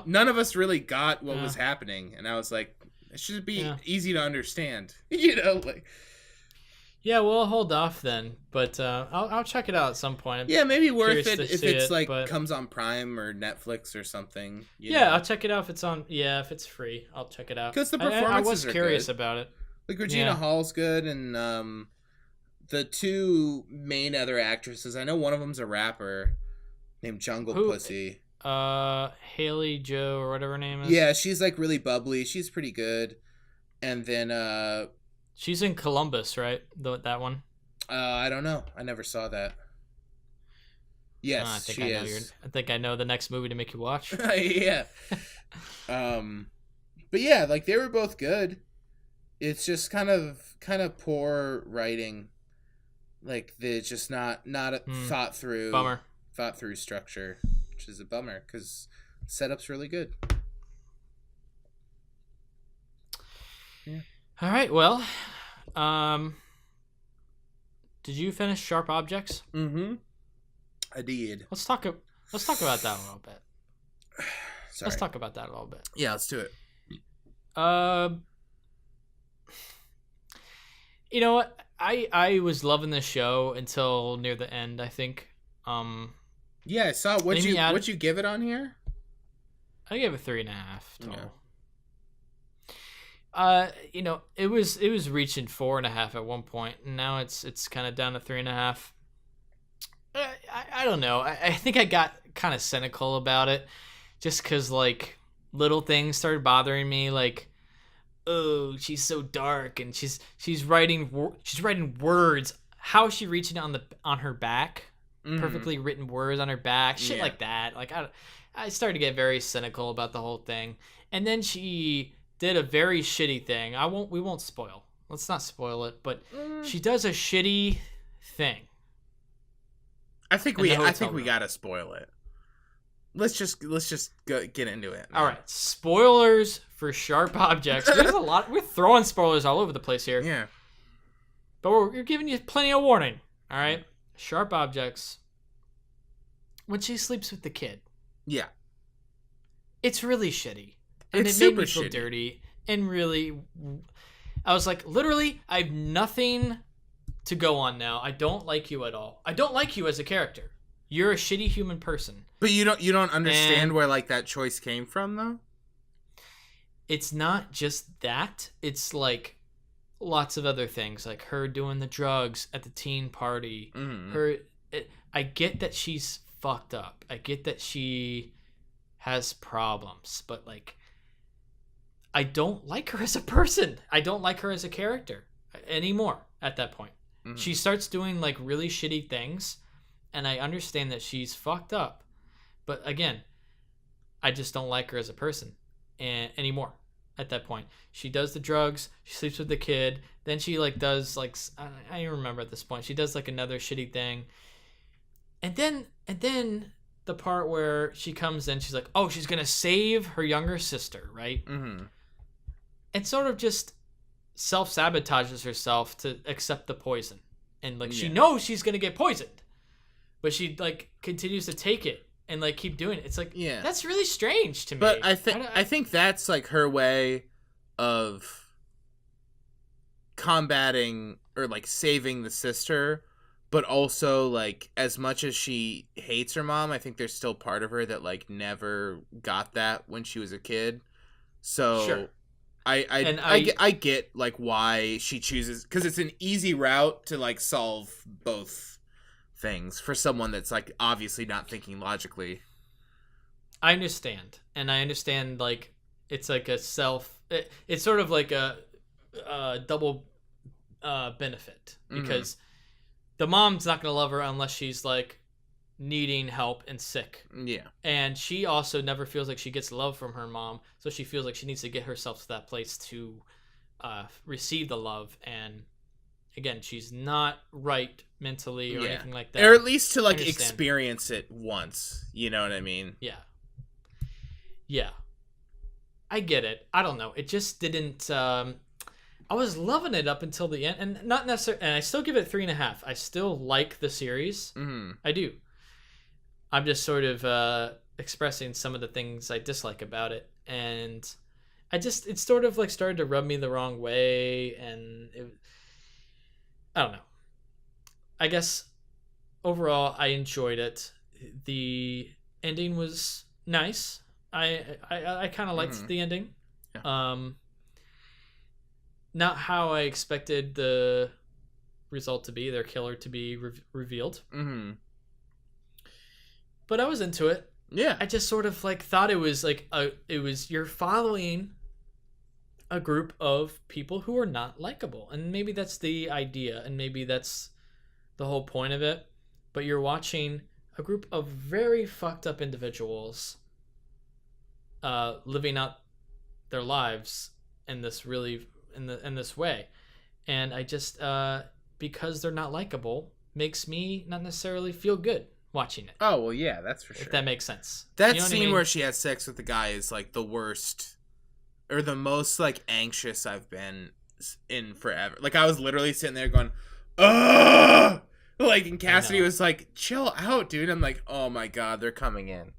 None of us really got what was happening. And I was like, it should be easy to understand. Like. Yeah, we'll hold off then, but I'll check it out at some point. Maybe worth it if it's like comes on Prime or Netflix or something. I'll check it out if it's on. Yeah, if it's free, I'll check it out. Because the performances I was curious about it. Like Regina Hall's good, and the two main other actresses. I know one of them's a rapper named Jungle Pussy. Haley Joe or whatever her name is. Yeah, she's like really bubbly. She's pretty good, and then she's in Columbus, right? That one? I don't know. I never saw that. Yes, she is. I think I know the next movie to make you watch. Yeah. But yeah, like they were both good. It's just kind of poor writing. Like they're just not a thought through structure, which is a bummer because setup's really good. Yeah. All right, well, did you finish Sharp Objects? Mm-hmm. I did. Let's talk about that a little bit. Sorry. Let's talk about that a little bit. Yeah, let's do it. You know what? I was loving this show until near the end, I think. Yeah, I saw what you give it on here? I gave it 3.5 total. Yeah. It was reaching 4.5 at one point, and now it's kind of down to 3.5. I don't know. I think I got kind of cynical about it, just because like little things started bothering me, like, oh, she's so dark, and she's writing words. How is she reaching on her back? Perfectly written words on her back, shit like that. Like I started to get very cynical about the whole thing, and then she did a very shitty thing. We won't spoil. Let's not spoil it, but she does a shitty thing. I think we gotta spoil it. Let's just get into it. All right, spoilers for Sharp Objects. There's a lot. We're throwing spoilers all over the place here. Yeah. but we're giving you plenty of warning. All right, sharp objects. When she sleeps with the kid, yeah, it's really shitty, and it's it made super me feel shitty. dirty. And really, I was like, literally, I have nothing to go on now. I don't like you at all. I don't like you as a character. You're a shitty human person. But you don't understand where like that choice came from, though. It's not just that. It's like lots of other things, like her doing the drugs at the teen party. I get that she's fucked up. I get that she has problems, but like, I don't like her as a person. I don't like her as a character anymore at that point. She starts doing like really shitty things, and I understand that she's fucked up. But again, I just don't like her as a person anymore at that point. She does the drugs, she sleeps with the kid, then she like does like, I don't remember at this point. She does like another shitty thing. And then the part where she comes in, she's like, oh, she's going to save her younger sister, right? And sort of just self-sabotages herself to accept the poison. And like, she knows she's going to get poisoned, but she like continues to take it and like keep doing it. It's like, that's really strange to me. But I think that's like her way of combating or like saving the sister, but also like as much as she hates her mom, I think there's still part of her that like never got that when she was a kid. So sure. I get like why she chooses, because it's an easy route to like solve both things for someone that's like obviously not thinking logically. I understand, and I understand like it's like a it's sort of like a double benefit, because the mom's not gonna love her unless she's like needing help and sick. Yeah. And she also never feels like she gets love from her mom, so she feels like she needs to get herself to that place to receive the love. And again, she's not right mentally or anything like that. Or at least to like experience it once. You know what I mean? Yeah. Yeah. I get it. I don't know. It just didn't. I was loving it up until the end, and not necessarily. And I still give it 3.5. I still like the series. I do. I'm just sort of expressing some of the things I dislike about it, and it sort of like started to rub me the wrong way, and I don't know. I guess overall I enjoyed it. The ending was nice. I kind of liked the ending. Yeah. Not how I expected the result to be, their killer to be revealed. But I was into it. Yeah. I just sort of like thought it was like you're following a group of people who are not likable, and maybe that's the idea, and maybe that's the whole point of it. But you're watching a group of very fucked up individuals living out their lives in this really in this way, and I just because they're not likable makes me not necessarily feel good watching it. Oh well, yeah, that's for sure. If that makes sense. That scene where she has sex with the guy is like the worst, or the most like anxious I've been in forever. Like I was literally sitting there going, "Ugh!" Like, and Cassidy was like, "Chill out, dude." I'm like, "Oh my god, they're coming in,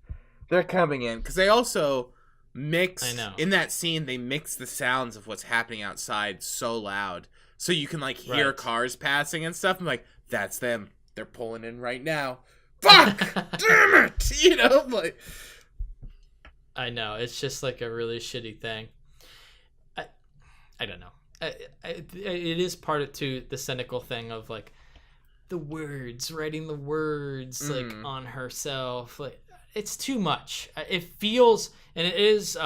because they also mix in that scene. They mix the sounds of what's happening outside so loud, so you can like hear cars passing and stuff. I'm like, that's them. They're pulling in right now. Fuck, damn it, you know, like. I know, it's just like a really shitty thing. I don't know. It is part of the cynical thing of like the words, writing the words like on herself. Like it's too much. It feels, and it is.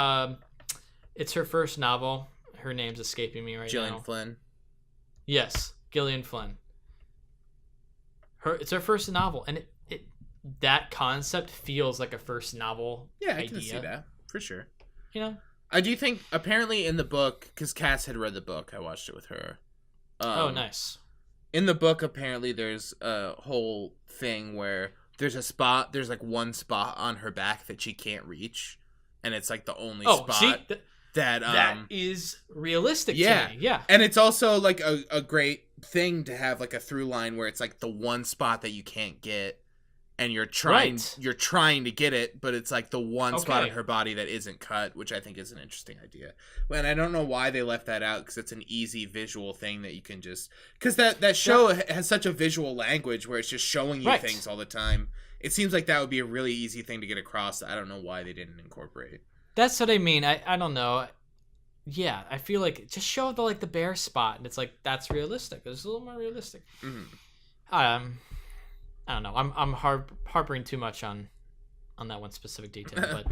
It's her first novel. Her name's escaping me right now. Gillian Flynn. Yes, Gillian Flynn. It's her first novel, and that concept feels like a first novel. Yeah, I idea. can see that for sure. You know, I do think apparently in the book, because Cass had read the book, I watched it with her. Oh, nice. In the book, apparently there's a whole thing where there's like one spot on her back that she can't reach, and it's like the only spot that is realistic. Yeah, to me. Yeah, and it's also like a great thing to have like a through line where it's like the one spot that you can't get, and you're trying to get it, but it's like the one spot in her body that isn't cut, which I think is an interesting idea. And I don't know why they left that out, because it's an easy visual thing that you can just, because that show has such a visual language where it's just showing you things all the time. It seems like that would be a really easy thing to get across. I don't know why they didn't incorporate. That's what I mean. I don't know. Yeah, I feel like just show the bare spot, and it's like that's realistic. It's a little more realistic. I don't know. I'm harping too much on that one specific detail, but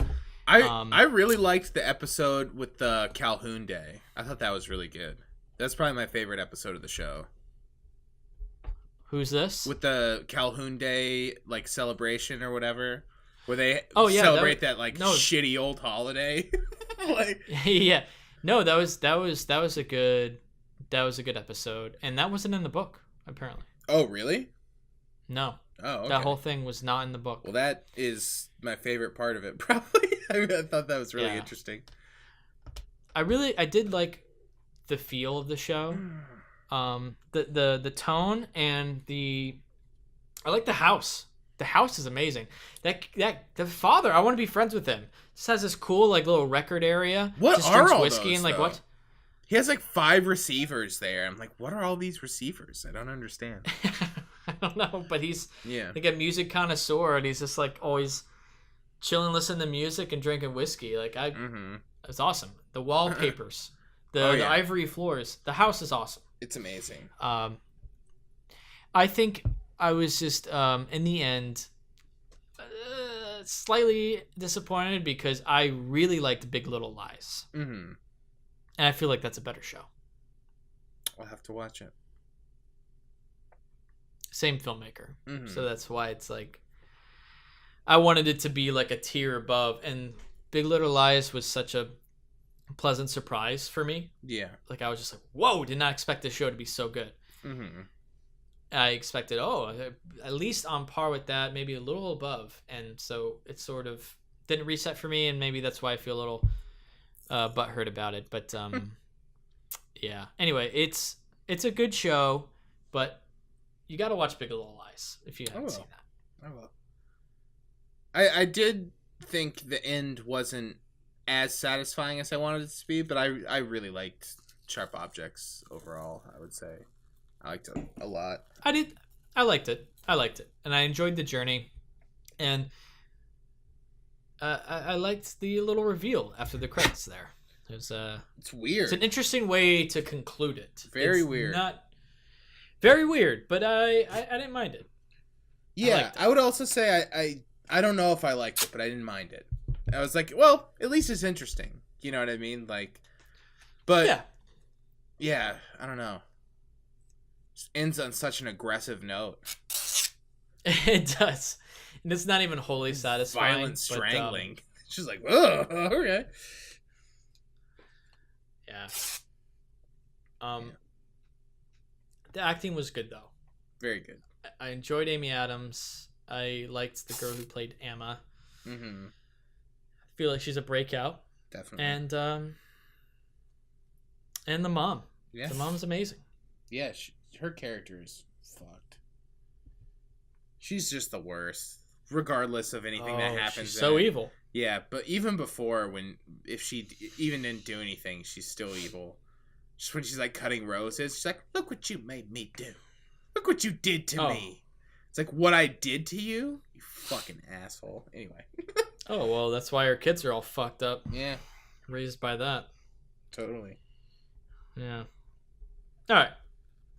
I really liked the episode with the Calhoun Day. I thought that was really good. That's probably my favorite episode of the show. Who's this? With the Calhoun Day like celebration or whatever, where they celebrate that shitty old holiday. Yeah. No, that was a good episode, and that wasn't in the book apparently. Oh, really? No. Oh, okay. That whole thing was not in the book. Well, that is my favorite part of it, probably. I thought that was really interesting. I did like the feel of the show, the tone, and I like the house. The house is amazing. The father, I want to be friends with him. Just has this cool little record area. What just are all whiskey those, and though? what? He has 5 receivers there. I'm like, what are all these receivers? I don't understand. I don't know, but he's like a music connoisseur, and he's just always chilling, listening to music and drinking whiskey. It's awesome. The wallpapers, the ivory floors, the house is awesome. It's amazing. I think I was just in the end slightly disappointed because I really liked Big Little Lies, and I feel like that's a better show. I'll have to watch it. Same filmmaker, so that's why it's I wanted it to be a tier above, and Big Little Lies was such a pleasant surprise for me. Yeah, I was just whoa, did not expect this show to be so good. I expected at least on par with that, maybe a little above, and so it sort of didn't reset for me, and maybe that's why I feel a little butthurt about it. But yeah, anyway, it's a good show, but you got to watch Big Little Lies if you haven't seen that. I will. I did think the end wasn't as satisfying as I wanted it to be, but I really liked Sharp Objects overall, I would say. I liked it a lot. I did. I liked it. And I enjoyed the journey. And I liked the little reveal after the credits there. It's weird. It's an interesting way to conclude it. Very weird. Not very weird, but I didn't mind it. Yeah, I would also say I don't know if I liked it, but I didn't mind it. I was like, well, at least it's interesting. You know what I mean? But yeah, I don't know. Just ends on such an aggressive note. It does. And it's not even wholly satisfying. Violent strangling. She's like, oh, okay. Yeah. The acting was good, though. Very good. I enjoyed Amy Adams. I liked the girl who played Emma. I feel like she's a breakout. Definitely. And the mom. Yeah. The mom's amazing. Yeah, her character is fucked. She's just the worst, regardless of anything that happens. She's so evil. Yeah, but even before, if she even didn't do anything, she's still evil. Just when she's cutting roses, she's like, "Look what you made me do. Look what you did to me." It's like, what I did to you, you fucking asshole. Anyway. Oh well, that's why her kids are all fucked up. Yeah. Raised by that. Totally. Yeah. All right.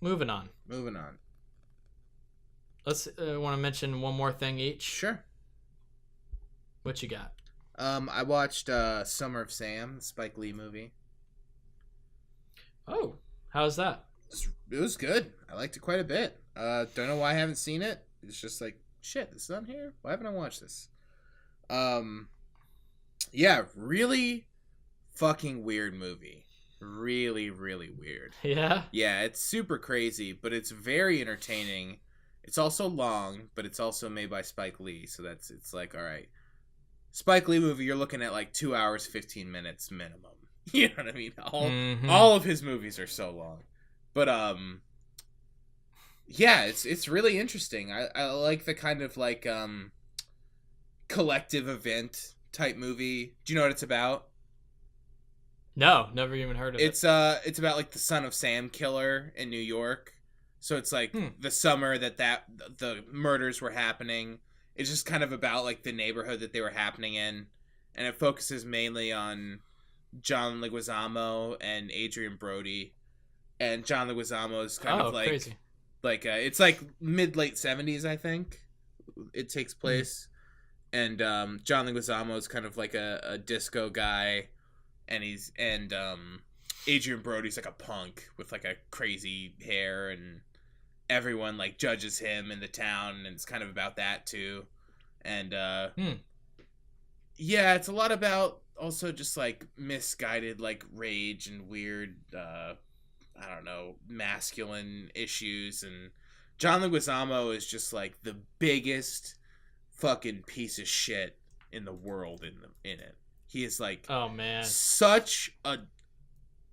Moving on. Let's want to mention one more thing each. Sure. What you got? I watched Summer of Sam, the Spike Lee movie. Oh, how's that? It was good. I liked it quite a bit. Don't know why I haven't seen it. It's just shit, this is on here? Why haven't I watched this? Yeah, really fucking weird movie. Really, really weird. Yeah? Yeah, it's super crazy, but it's very entertaining. It's also long, but it's also made by Spike Lee, so it's all right. Spike Lee movie, you're looking at 2 hours, 15 minutes minimum. You know what I mean? All of his movies are so long. But Yeah, it's really interesting. I like the kind of like collective event type movie. Do you know what it's about? No, never even heard of it. It's about like the Son of Sam killer in New York. So it's like the summer that the murders were happening. It's just kind of about like the neighborhood that they were happening in, and it focuses mainly on John Leguizamo and Adrian Brody. And John Leguizamo is kind of like crazy. Like it's like mid late 70s, I think. It takes place, and John Leguizamo is kind of like a disco guy, and Adrian Brody's like a punk with like a crazy hair, and everyone like judges him in the town, and it's kind of about that too. And yeah, it's a lot about also just like misguided like rage and weird I don't know, masculine issues. And John Leguizamo is just like the biggest fucking piece of shit in the world in it. He is like, oh man, such a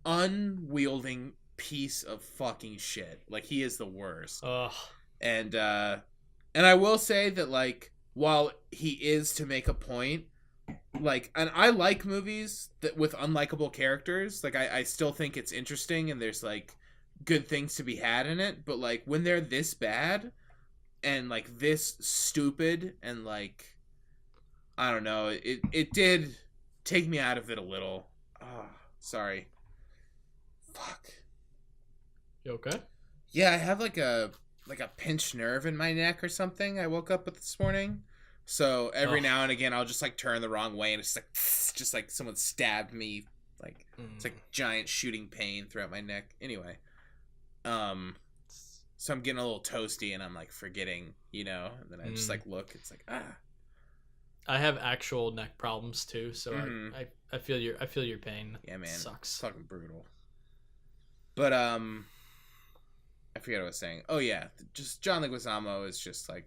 unwielding piece of fucking shit. Like, he is the worst. Ugh. And I will say that, like, while he is to make a point, like, and I like movies that with unlikable characters. Like, I still think it's interesting and there's like good things to be had in it, but like when they're this bad and like this stupid and like, I don't know, it did take me out of it a little. Oh, sorry. Fuck. You okay? Yeah, I have like a pinched nerve in my neck or something I woke up with this morning. So every now and again, I'll just like turn the wrong way, and it's like just like someone stabbed me. Like it's like giant shooting pain throughout my neck. Anyway, so I'm getting a little toasty, and I'm like forgetting, and then I just like look. It's like I have actual neck problems too, so I feel your pain. Yeah, man, it sucks. It's fucking brutal. But I forget what I was saying. Oh yeah, just John Leguizamo is just like.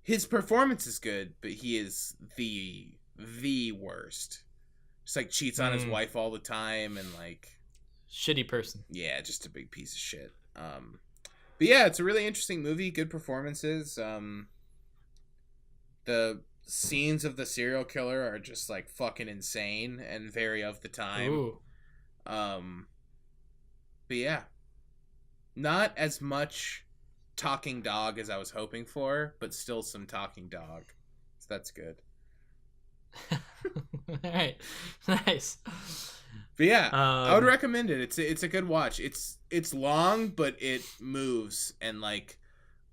His performance is good, but he is the worst. Just like cheats on his wife all the time and like shitty person. Yeah, just a big piece of shit. But yeah, it's a really interesting movie. Good performances. The scenes of the serial killer are just like fucking insane and very of the time. Ooh. But yeah, not as much talking dog as I was hoping for, but still some talking dog, so that's good. All right, nice. But yeah, I would recommend it. It's a good watch. It's long, but it moves and like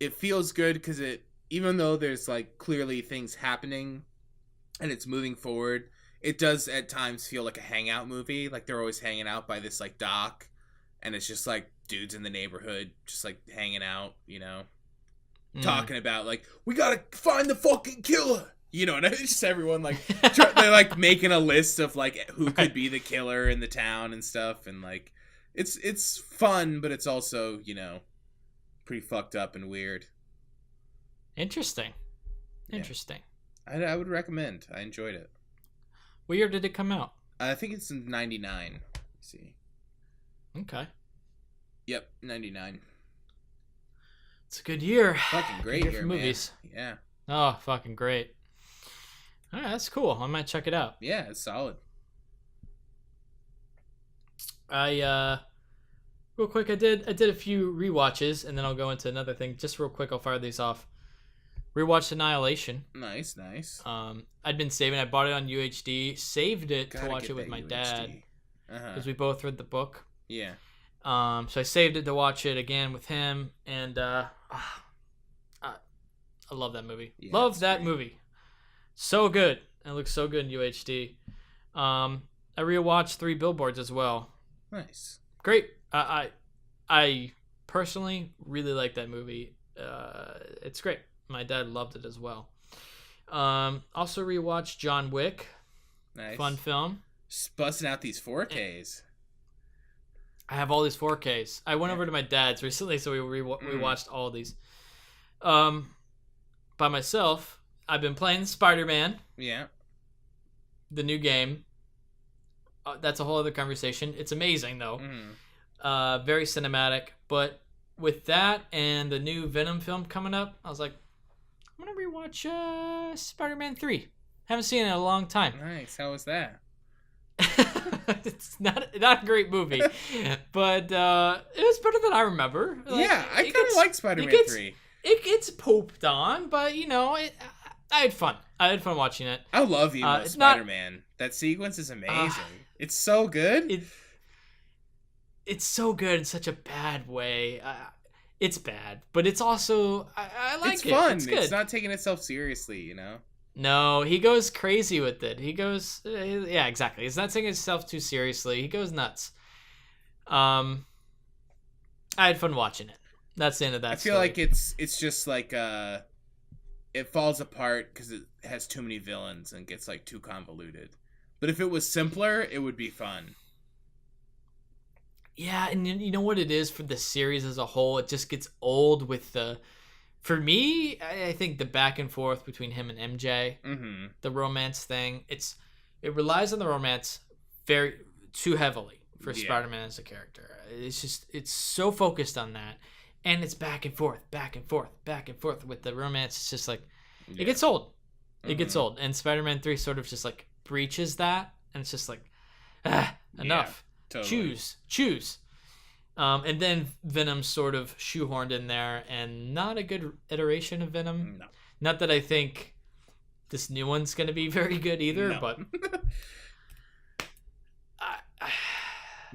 it feels good because even though there's like clearly things happening and it's moving forward, it does at times feel like a hangout movie. Like they're always hanging out by this like dock, and it's just like dudes in the neighborhood just like hanging out, talking about like, we gotta find the fucking killer, and it's just everyone like they're like making a list of like who could be the killer in the town and stuff, and like it's fun, but it's also pretty fucked up and weird. Interesting. I would recommend. I enjoyed it. What year did it come out? I think it's in 99. Let's see. Okay. Yep, 99. It's a good year. Fucking great year, for movies. Man. Yeah. Oh, fucking great. All right, that's cool. I might check it out. Yeah, it's solid. Real quick, I did a few rewatches, and then I'll go into another thing. Just real quick, I'll fire these off. Rewatched Annihilation. Nice. I'd been saving. I bought it on UHD. Saved it to watch it with my dad because we both read the book. Yeah. So I saved it to watch it again with him, and I love that movie. Yeah, love that movie. So good. It looks so good in UHD. I rewatched 3 Billboards as well. Nice. Great. I personally really like that movie. It's great. My dad loved it as well. Also rewatched John Wick. Nice. Fun film. Just busting out these 4Ks. I have all these 4Ks. I went over to my dad's recently, so we watched all of these. By myself, I've been playing Spider-Man. Yeah. The new game. That's a whole other conversation. It's amazing, though. Very cinematic, but with that and the new Venom film coming up, I was like, I'm gonna rewatch Spider-Man 3. Haven't seen it in a long time. Nice. How was that? It's not a great movie, but it was better than I remember. Like, yeah, I kind of like Spider-Man 3. It gets pooped on, but you know, I had fun. I had fun watching it. I love emo Spider-Man. That sequence is amazing. It's so good. It's so good in such a bad way. It's bad, but it's also I like it. It's fun. It's good. It's not taking itself seriously, you know. No, he goes crazy with it. He goes, yeah, exactly. He's not taking himself too seriously. He goes nuts. I had fun watching it. That's the end of that. I feel like it's just like it falls apart because it has too many villains and gets like too convoluted. But if it was simpler, it would be fun. Yeah, and you know what it is for the series as a whole? It just gets old with the... For me, I think the back and forth between him and MJ, the romance thing, it relies on the romance too heavily for Spider-Man as a character. It's so focused on that, and it's back and forth with the romance. It's just like, it gets old. It gets old, and Spider-Man 3 sort of just like breaches that, and it's just like, enough. Yeah, totally. Choose. And then Venom's sort of shoehorned in there, and not a good iteration of Venom. No. Not that I think this new one's going to be very good either, but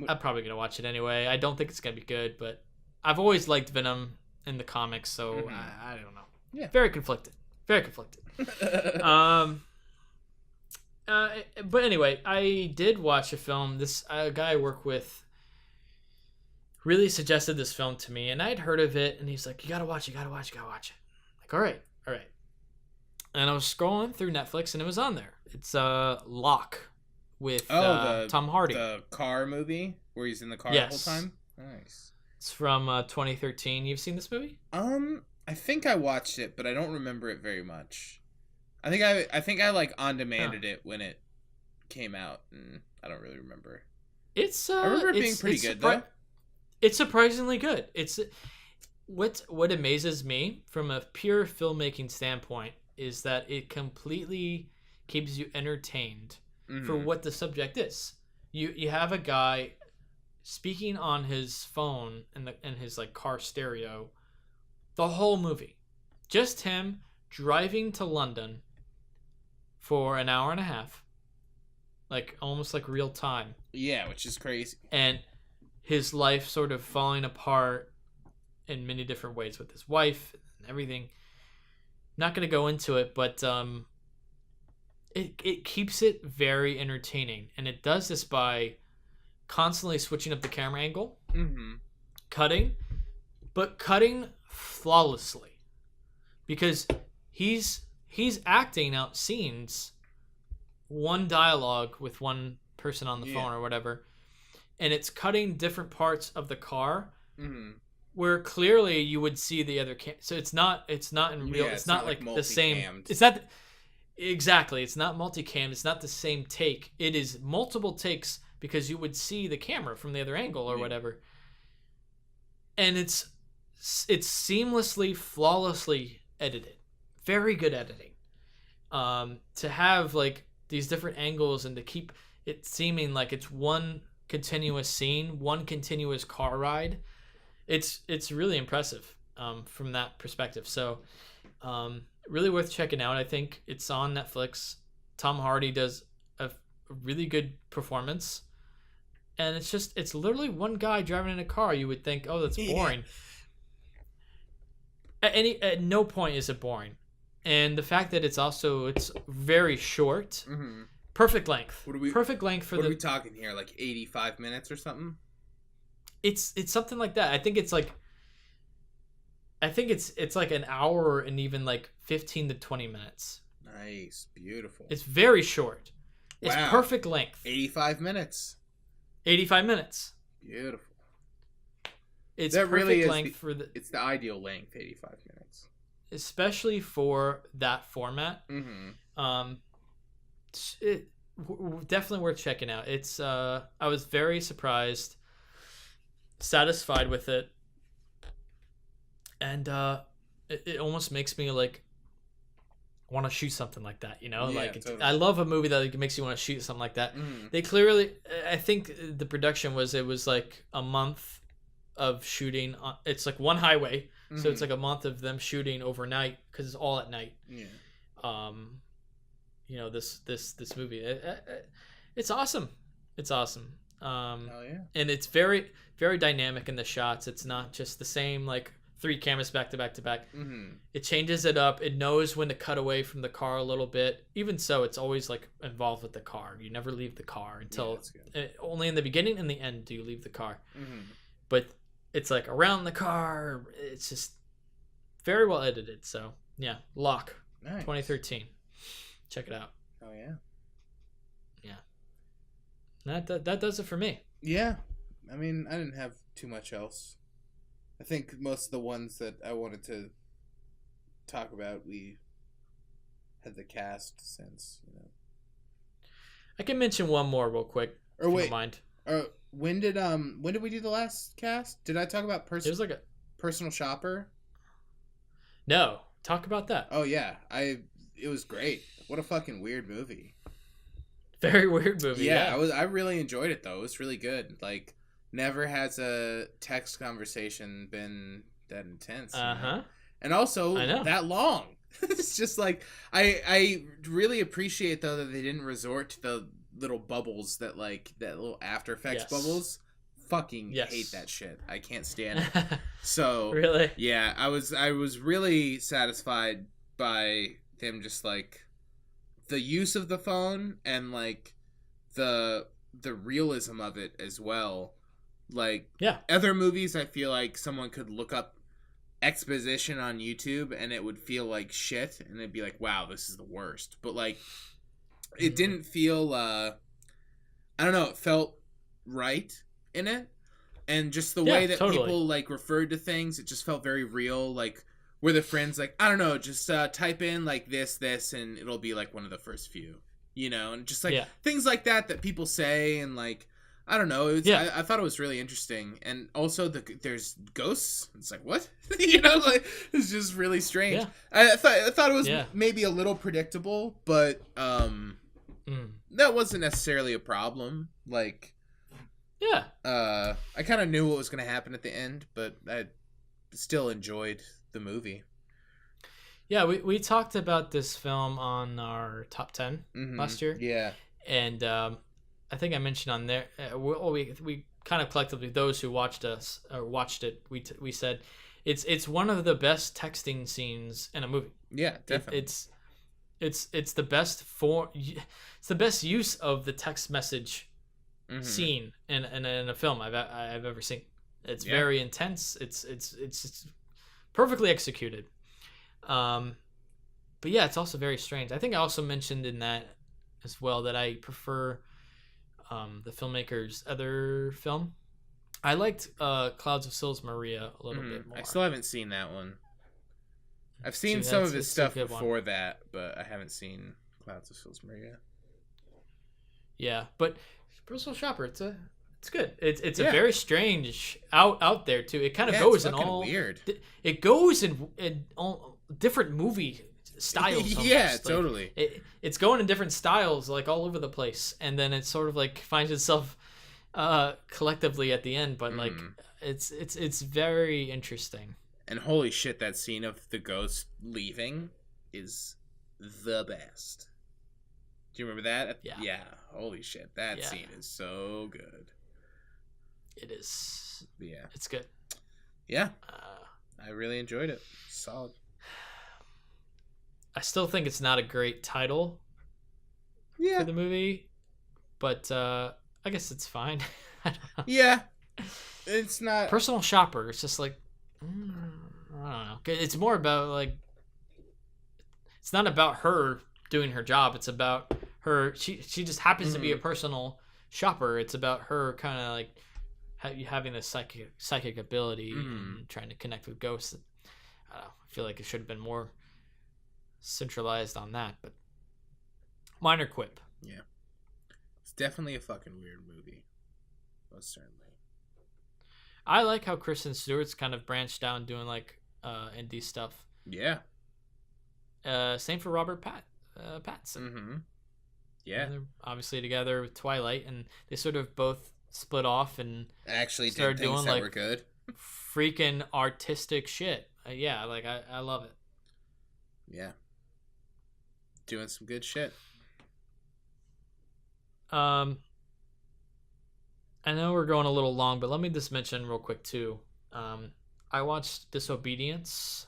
I'm probably going to watch it anyway. I don't think it's going to be good, but I've always liked Venom in the comics, so I don't know. Yeah. Very conflicted. But anyway, I did watch a film. This guy I work with really suggested this film to me, and I'd heard of it, and he's like, you gotta watch it. Like, all right. And I was scrolling through Netflix, and it was on there. It's Locke with Tom Hardy. The car movie where he's in the car the whole time? Nice. It's from 2013. You've seen this movie? I think I watched it, but I don't remember it very much. I think I like on-demanded it when it came out, and I don't really remember. I remember it being pretty good, though. It's surprisingly good. It's what amazes me from a pure filmmaking standpoint is that it completely keeps you entertained for what the subject is. You have a guy speaking on his phone in his like car stereo the whole movie. Just him driving to London for an hour and a half. Like almost like real time. Yeah, which is crazy. And his life sort of falling apart in many different ways with his wife and everything. Not going to go into it, but it keeps it very entertaining. And it does this by constantly switching up the camera angle, cutting flawlessly. Because he's acting out scenes, one dialogue with one person on the phone or whatever, and it's cutting different parts of the car where clearly you would see the other so it's not in real, it's not like the same, it's not exactly, it's not multicam, it's not the same take, it is multiple takes because you would see the camera from the other angle or whatever, and it's seamlessly, flawlessly edited, very good editing, to have like these different angles and to keep it seeming like it's one continuous scene, one continuous car ride. It's really impressive from that perspective. So really worth checking out. I think it's on Netflix. Tom Hardy does a really good performance, and it's literally one guy driving in a car. You would think, oh, that's boring. At no point is it boring, and the fact that it's very short. Perfect length. Perfect length for What are we talking here? Like 85 minutes or something? It's something like that. I think it's like an hour and even like 15 to 20 minutes. Nice. Beautiful. It's very short. It's perfect length. 85 minutes. 85 minutes. Beautiful. It's that perfect really length it's the ideal length, 85 minutes. Especially for that format. Definitely worth checking out. It's I was very surprised, satisfied with it. and it almost makes me like want to shoot something like that, you know? Yeah, Like totally. I love a movie that like, makes you want to shoot something like that. They clearly, I think the production was it was like a month of shooting. It's like one highway, so it's like a month of them shooting overnight because it's all at night. Yeah. You know, this movie, it's awesome. It's awesome. Hell yeah. And it's very very dynamic in the shots. It's not just the same like 3 cameras back to back to back. It changes it up. It knows when to cut away from the car a little bit. Even so, it's always like involved with the car. You never leave the car until only in the beginning and the end do you leave the car. But it's like around the car. It's just very well edited. So yeah, Lock, Nice. 2013. Check it out. Oh yeah. Yeah. That does it for me. Yeah. I mean, I didn't have too much else. I think most of the ones that I wanted to talk about, we had the cast since, you know. I can mention one more real quick. Or wait, if you don't mind. when did we do the last cast? Did I talk about It was like a personal shopper? no. Talk about that. Oh yeah, it was great. What a fucking weird movie. Very weird movie. Yeah, I really enjoyed it though. It was really good. Like, never has a text conversation been that intense. Uh-huh. And also I know. that long. It's just like I really appreciate though that they didn't resort to the little bubbles that little After Effects bubbles. Fucking hate that shit. I can't stand it. So really? Yeah, I was really satisfied by them just like the use of the phone and like the realism of it as well. Like other movies, I feel like someone could look up exposition on YouTube and it would feel like shit and it'd be like, wow, this is the worst. But like it didn't feel I don't know, it felt right in it. And just the way that people like referred to things, it just felt very real. Like where the friends like, I don't know, just type in like this and it'll be like one of the first few, you know, and just like things like that people say and like I don't know. I thought it was really interesting, and also there's ghosts. It's like what, you know, like it's just really strange. I thought it was maybe a little predictable, but that wasn't necessarily a problem. Like, I kind of knew what was going to happen at the end, but I still enjoyed the movie. Yeah, we talked about this film on our top 10 last year. Yeah, and I think I mentioned on there, we kind of collectively, those who watched us or watched it, we said it's one of the best texting scenes in a movie. Yeah, definitely. It's the best it's the best use of the text message scene in a film I've ever seen. It's very intense. It's perfectly executed. But yeah, it's also very strange. I think I also mentioned in that as well that I prefer the filmmaker's other film. I liked Clouds of Sils Maria a little bit more. I still haven't seen that one. I've seen some of his stuff before that, but I haven't seen Clouds of Sils Maria. Yeah, but Personal Shopper, it's good. It's a very strange out there too. It kind of goes in all weird. It goes in all different movie styles. Yeah, like, totally. It's going in different styles, like all over the place, and then it sort of like finds itself collectively at the end. But like, it's very interesting. And holy shit, that scene of the ghost leaving is the best. Do you remember that? Yeah. Holy shit, that scene is so good. It is. Yeah. It's good. Yeah. I really enjoyed it. Solid. I still think it's not a great title for the movie, but I guess it's fine. I don't know. Yeah. It's not... Personal Shopper. It's just like... I don't know. It's more about like... It's not about her doing her job. It's about her... She just happens to be a personal shopper. It's about her kind of like having this psychic ability and trying to connect with ghosts. I don't know. I feel like it should have been more centralized on that, but minor quip. Yeah, it's definitely a fucking weird movie. Most certainly. I like how Kristen Stewart's kind of branched down doing like indie stuff. Yeah. Same for Robert Pattinson. Mm-hmm. Yeah. And they're obviously together with Twilight, and they sort of both split off and Actually started did things doing that like were good. freaking artistic shit. Yeah, like I love it. Yeah. Doing some good shit. I know we're going a little long, but let me just mention real quick too. I watched Disobedience,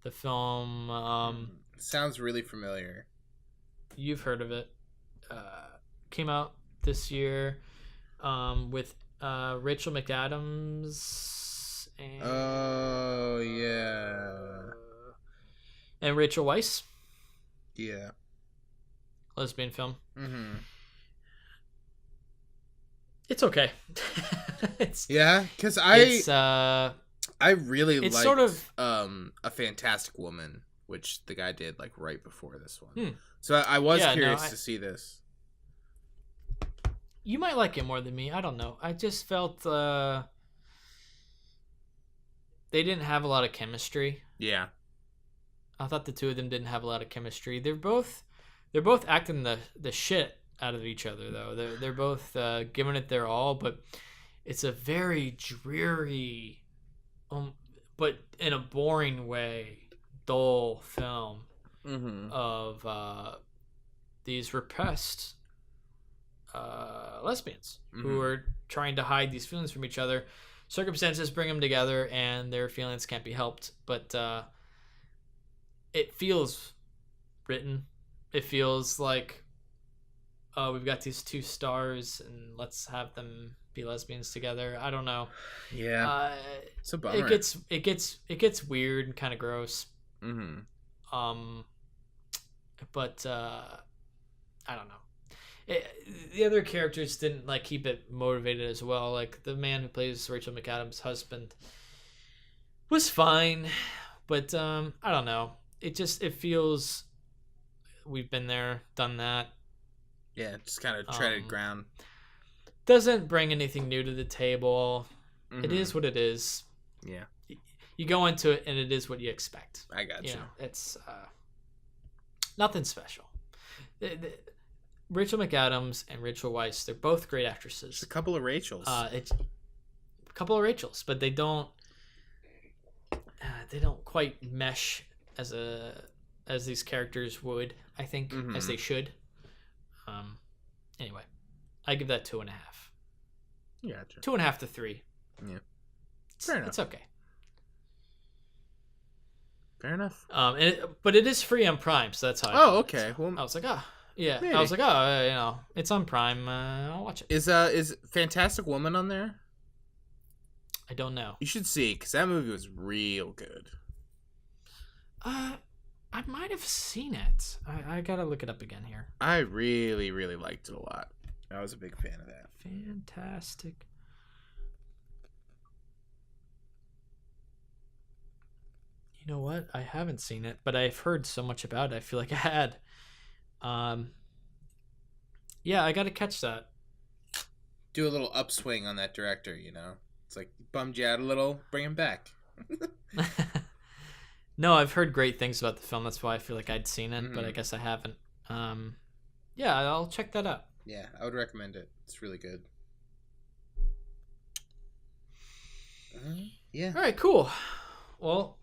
the film. Sounds really familiar. You've heard of it. Came out this year with Rachel McAdams and Oh yeah. And Rachel Weisz. Yeah. Lesbian film. Mm-hmm. It's okay. Yeah, because I really it's liked sort of A Fantastic Woman, which the guy did like right before this one. Hmm. So I was curious to see this. You might like it more than me. I don't know. I just felt they didn't have a lot of chemistry. Yeah. I thought the two of them didn't have a lot of chemistry. They're both acting the shit out of each other though. They're both giving it their all, but it's a very dreary, but in a boring way, dull film of these repressed lesbians who are trying to hide these feelings from each other. Circumstances bring them together, and their feelings can't be helped. But it feels written. It feels like we've got these two stars, and let's have them be lesbians together. I don't know. Yeah, it's a bummer. It gets weird and kind of gross. But I don't know. The other characters didn't like keep it motivated as well. Like the man who plays Rachel McAdams' husband was fine, but I don't know. It feels we've been there, done that. Yeah, just kind of treaded ground. Doesn't bring anything new to the table. It is what it is. Yeah. You go into it and it is what you expect. I got you. It's nothing special. Rachel McAdams and Rachel Weisz, they're both great actresses. It's a couple of Rachels. It's a couple of Rachels, but they don't quite mesh as these characters would, I think, as they should. Anyway, I give that 2.5. Gotcha. 2.5 to 3. Yeah. Fair enough. It's okay. Fair enough. But it is free on Prime, so that's how. Oh, okay. Well, I was like, yeah. maybe. I was like, it's on Prime. I'll watch it. Is Fantastic Woman on there? I don't know. You should see, because that movie was real good. I might have seen it. I gotta look it up again here. I really, really liked it a lot. I was a big fan of that. Fantastic. You know what? I haven't seen it, but I've heard so much about it. I feel like I had. Yeah, I gotta catch that. Do a little upswing on that director, It's like, bummed you out a little, bring him back. No, I've heard great things about the film. That's why I feel like I'd seen it, but I guess I haven't. Yeah, I'll check that out. Yeah, I would recommend it. It's really good. Yeah. All right, cool. Well,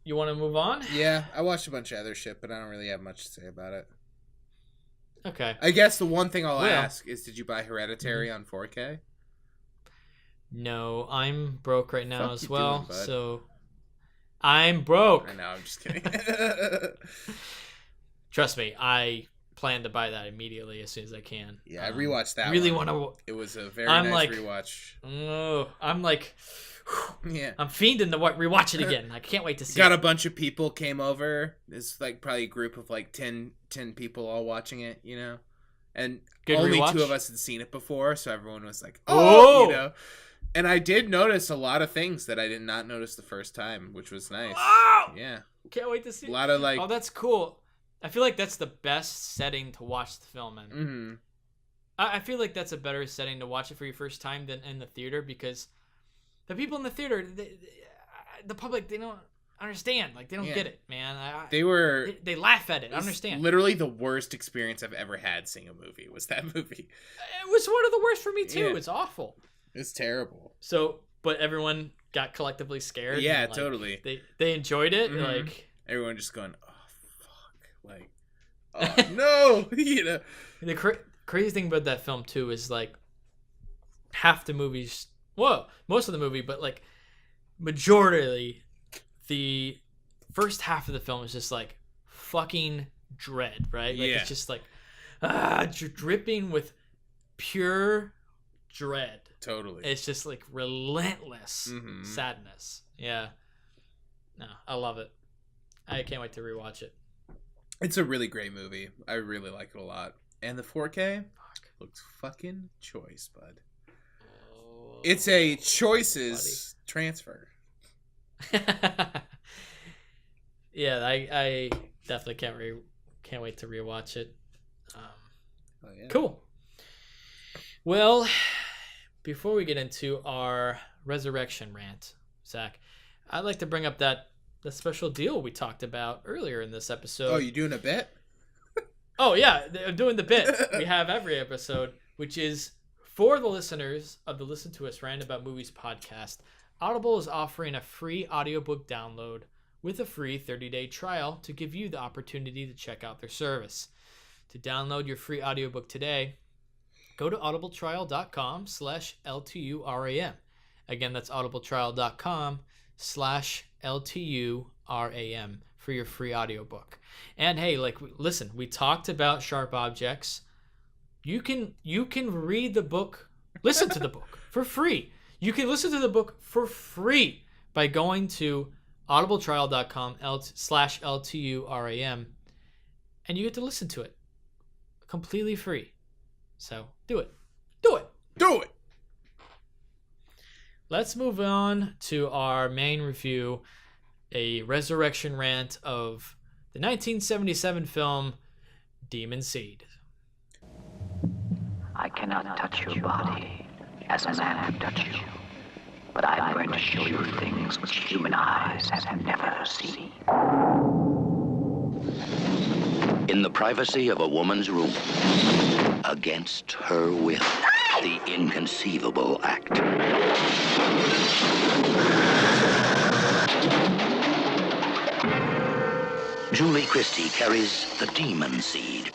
you want to move on? Yeah, I watched a bunch of other shit, but I don't really have much to say about it. Okay. I guess the one thing I'll ask is, did you buy Hereditary on 4K? No, I'm broke right now as well, doing, bud? so I'm broke. I know, I'm just kidding. Trust me, I plan to buy that immediately as soon as I can. Yeah, I rewatched that. Really want to. It was a very nice rewatch. Oh, I'm like, yeah, I'm fiending to rewatch it again. I can't wait to see. Got a bunch of people came over. It's like probably a group of like 10 people all watching it, and Good only rewatch? 2 of us had seen it before, so everyone was like, "Oh!" And I did notice a lot of things that I did not notice the first time, which was nice. Oh! Yeah, can't wait to see. A lot of like, oh, that's cool. I feel like that's the best setting to watch the film in. Mm-hmm. I feel like that's a better setting to watch it for your first time than in the theater, because the people in the theater, the public, they don't understand. Like, they don't get it, man. They laugh at it. I understand. Literally the worst experience I've ever had seeing a movie was that movie. It was one of the worst for me, too. Yeah. It's awful. It's terrible. So, but everyone got collectively scared. Yeah, and, like, totally. They enjoyed it. Mm-hmm. Like, everyone just going, oh, fuck. Like, oh, no. You know? The crazy thing about that film, too, is, like, half the movies... Whoa, most of the movie, but, like, majority, the first half of the film is just, like, fucking dread, right? Like, it's just, like, dripping with pure dread. Totally. It's just, like, relentless sadness. Yeah. No, I love it. I can't wait to rewatch it. It's a really great movie. I really like it a lot. And the 4K looks fucking choice, bud. It's a choices transfer. Yeah, I definitely can't wait to rewatch it. Cool. Well, before we get into our Resurrection Rant, Zach, I'd like to bring up the special deal we talked about earlier in this episode. Oh, you doing a bit? Oh, yeah, I'm doing the bit we have every episode, which is for the listeners of the Listen to Us Rant About Movies podcast. Audible is offering a free audiobook download with a free 30-day trial to give you the opportunity to check out their service. To download your free audiobook today, go to audibletrial.com/LTURAM. Again, that's audibletrial.com/LTURAM for your free audiobook. And hey, like, listen, we talked about Sharp Objects. You can read the book, listen to the book for free. You can listen to the book for free by going to audibletrial.com/LTURAM, and you get to listen to it completely free. So do it. Do it. Do it. Let's move on to our main review, a resurrection rant of the 1977 film Demon Seed. I cannot touch your body as a man would touch you, but I'm going to show you things which human eyes have never seen. In the privacy of a woman's room, against her will, the inconceivable act. Julie Christie carries the demon seed.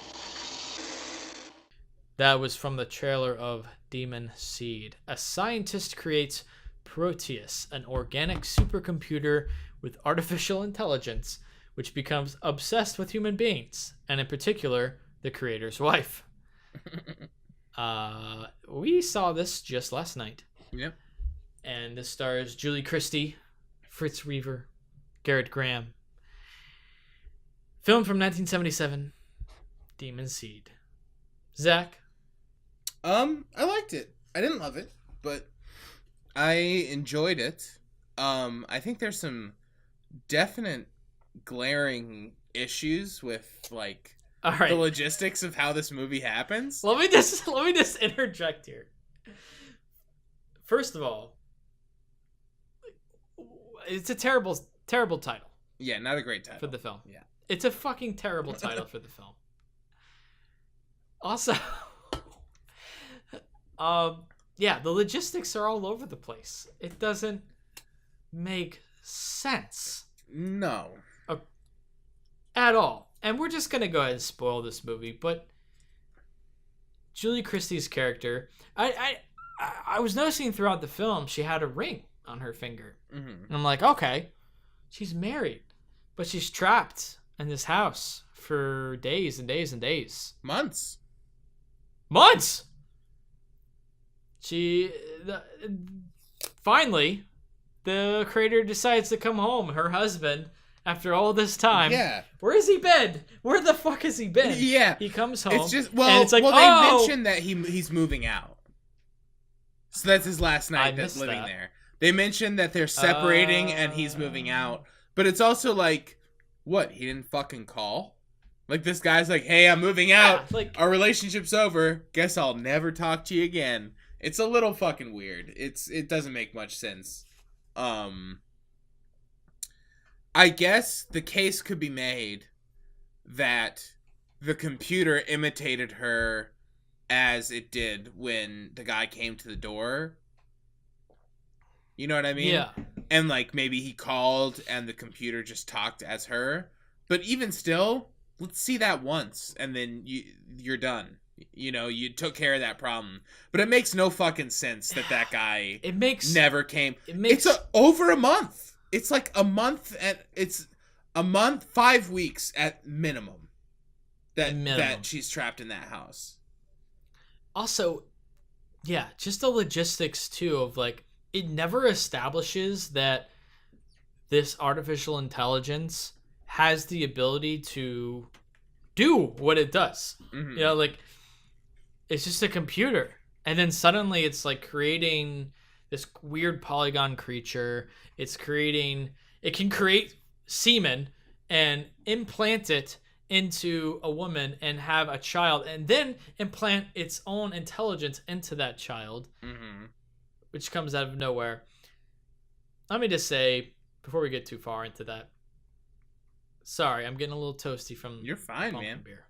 That was from the trailer of Demon Seed. A scientist creates Proteus, an organic supercomputer with artificial intelligence, which becomes obsessed with human beings, and in particular, the creator's wife. We saw this just last night. Yep. And this stars Julie Christie, Fritz Weaver, Garrett Graham. Film from 1977, Demon Seed. Zach? I liked it. I didn't love it, but I enjoyed it. I think there's some definite glaring issues with, like, the logistics of how this movie happens. Let me just interject here. First of all, it's a terrible title. Yeah, not a great title for the film. Yeah, it's a fucking terrible title for the film. Also, yeah, the logistics are all over the place. It doesn't make sense. No. At all. And we're just going to go ahead and spoil this movie, but Julie Christie's character, I was noticing throughout the film, she had a ring on her finger. Mm-hmm. And I'm like, okay, she's married, but she's trapped in this house for days and days and days. Months. Finally, the creator decides to come home. Her husband, after all this time. Yeah. Where has he been? Where the fuck has he been? Yeah. He comes home. It's just, and it's like, they mentioned that he's moving out. So that's his last night that's living there. They mentioned that they're separating and he's moving out. But it's also like, what? He didn't fucking call? Like, this guy's like, hey, I'm moving out. Yeah, like, our relationship's over. Guess I'll never talk to you again. It's a little fucking weird. It doesn't make much sense. I guess the case could be made that the computer imitated her as it did when the guy came to the door. You know what I mean? Yeah. And like maybe he called and the computer just talked as her. But even still, let's see that once and then you're done. You know, you took care of that problem. But it makes no fucking sense that guy never came. It's over a month. It's like a month, and it's a month, 5 weeks at minimum that she's trapped in that house. Also, yeah, just the logistics too of like, it never establishes that this artificial intelligence has the ability to do what it does. Mm-hmm. You know, like, it's just a computer. And then suddenly it's like creating this weird polygon creature. It can create semen and implant it into a woman and have a child, and then implant its own intelligence into that child, which comes out of nowhere. Let me just say, before we get too far into that, sorry, I'm getting a little toasty from You're fine, pumpkin man. beer.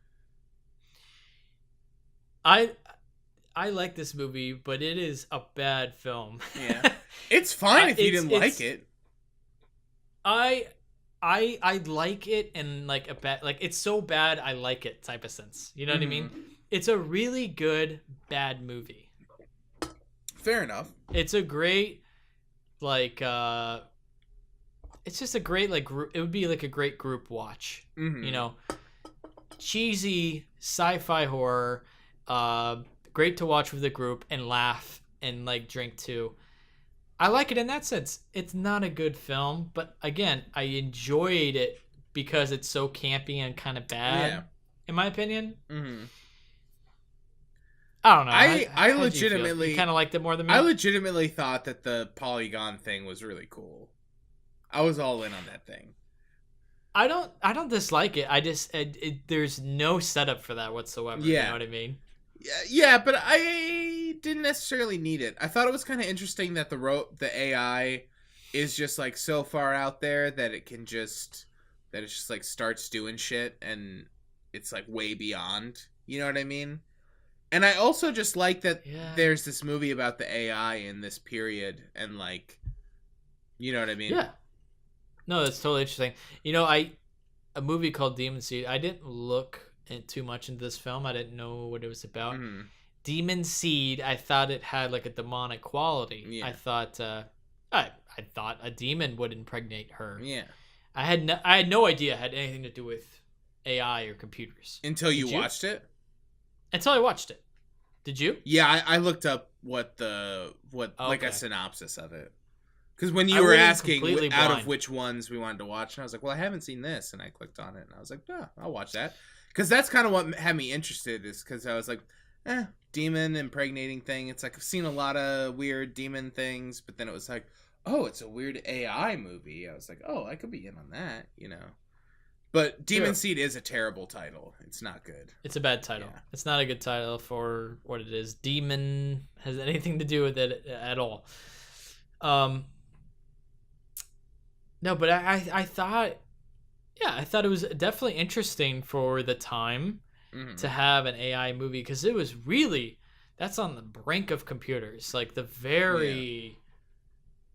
I like this movie, but it is a bad film. Yeah, it's fine if you didn't like it. I like it in like a bad, like, it's so bad I like it type of sense. You know what I mean? It's a really good bad movie. Fair enough. It's a great like it's just a great like group. It would be like a great group watch. You know, cheesy sci-fi horror. Great to watch with the group and laugh and like drink too. I like it in that sense. It's not a good film, but again, I enjoyed it because it's so campy and kind of bad, in my opinion. I don't know. I legitimately kind of liked it more than me. I legitimately thought that the polygon thing was really cool. I was all in on that thing. I don't dislike it. I just there's no setup for that whatsoever. Yeah. You know what I mean? Yeah, but I didn't necessarily need it. I thought it was kind of interesting that the AI is just like so far out there that it just like starts doing shit and it's like way beyond. You know what I mean? And I also just like that there's this movie about the AI in this period and like, you know what I mean? Yeah. No, that's totally interesting. You know, a movie called Demon Seed. I didn't look too much into this film. I didn't know what it was about. Demon Seed, I thought it had like a demonic quality. Yeah. I thought I thought a demon would impregnate her. Yeah. I had no idea it had anything to do with AI or computers. Until you watched it? Until I watched it. Did you? Yeah, I looked up like a synopsis of it. Because when you were asking out of which ones we wanted to watch, and I was like, well, I haven't seen this. And I clicked on it, and I was like, oh, I'll watch that. Because that's kind of what had me interested, is because I was like, demon impregnating thing. It's like, I've seen a lot of weird demon things, but then it was like, oh, it's a weird AI movie. I was like, oh, I could be in on that, you know. But Demon Seed is a terrible title. It's not good. It's a bad title. Yeah. It's not a good title for what it is. Demon has anything to do with it at all. No, but I thought, I thought it was definitely interesting for the time to have an AI movie, because it was really, that's on the brink of computers, like the very.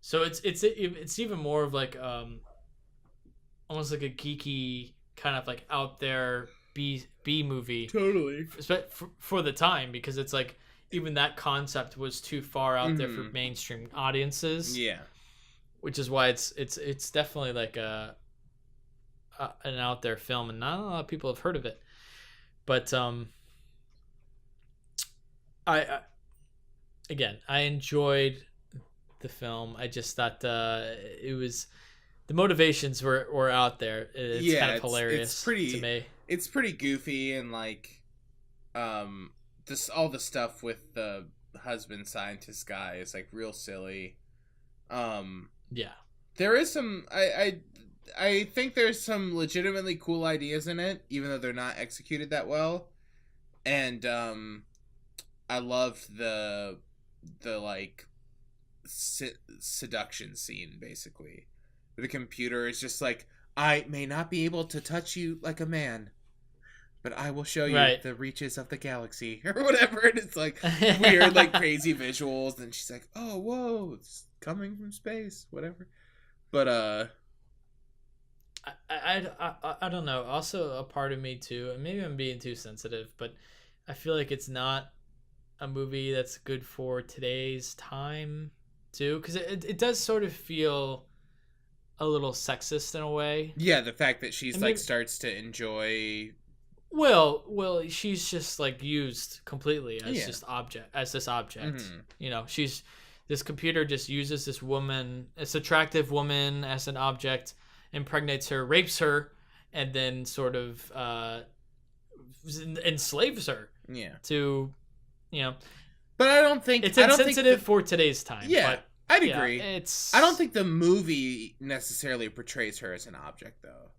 So it's even more of like almost like a geeky kind of like out there B movie. Totally. For the time, because it's like even that concept was too far out there for mainstream audiences. Yeah. Which is why it's definitely like an out there film, and not a lot of people have heard of it. But I enjoyed the film. I just thought it was, the motivations were out there. It's kind of hilarious to me. It's pretty goofy, and like this, all the stuff with the husband scientist guy is like real silly. Yeah, there is some. I think there's some legitimately cool ideas in it, even though they're not executed that well. And I loved the like seduction scene, basically. The computer is just like, I may not be able to touch you like a man, but I will show you Right. the reaches of the galaxy or whatever. And it's like weird, like crazy visuals. And she's like, oh, whoa, it's coming from space, whatever. But, I don't know. Also, a part of me too, and maybe I'm being too sensitive, but I feel like it's not a movie that's good for today's time too, because it does sort of feel a little sexist in a way. yeah, the fact that she's And like maybe- starts to enjoy. Well, she's just like used completely as Yeah. just this object. Mhm. You know, this computer just uses this woman, this attractive woman, as an object, impregnates her, rapes her, and then sort of enslaves her Yeah. to, you know, But I don't think it's I don't insensitive think for today's time. yeah, but I'd yeah, agree. it's I don't think the movie necessarily portrays her as an object, though.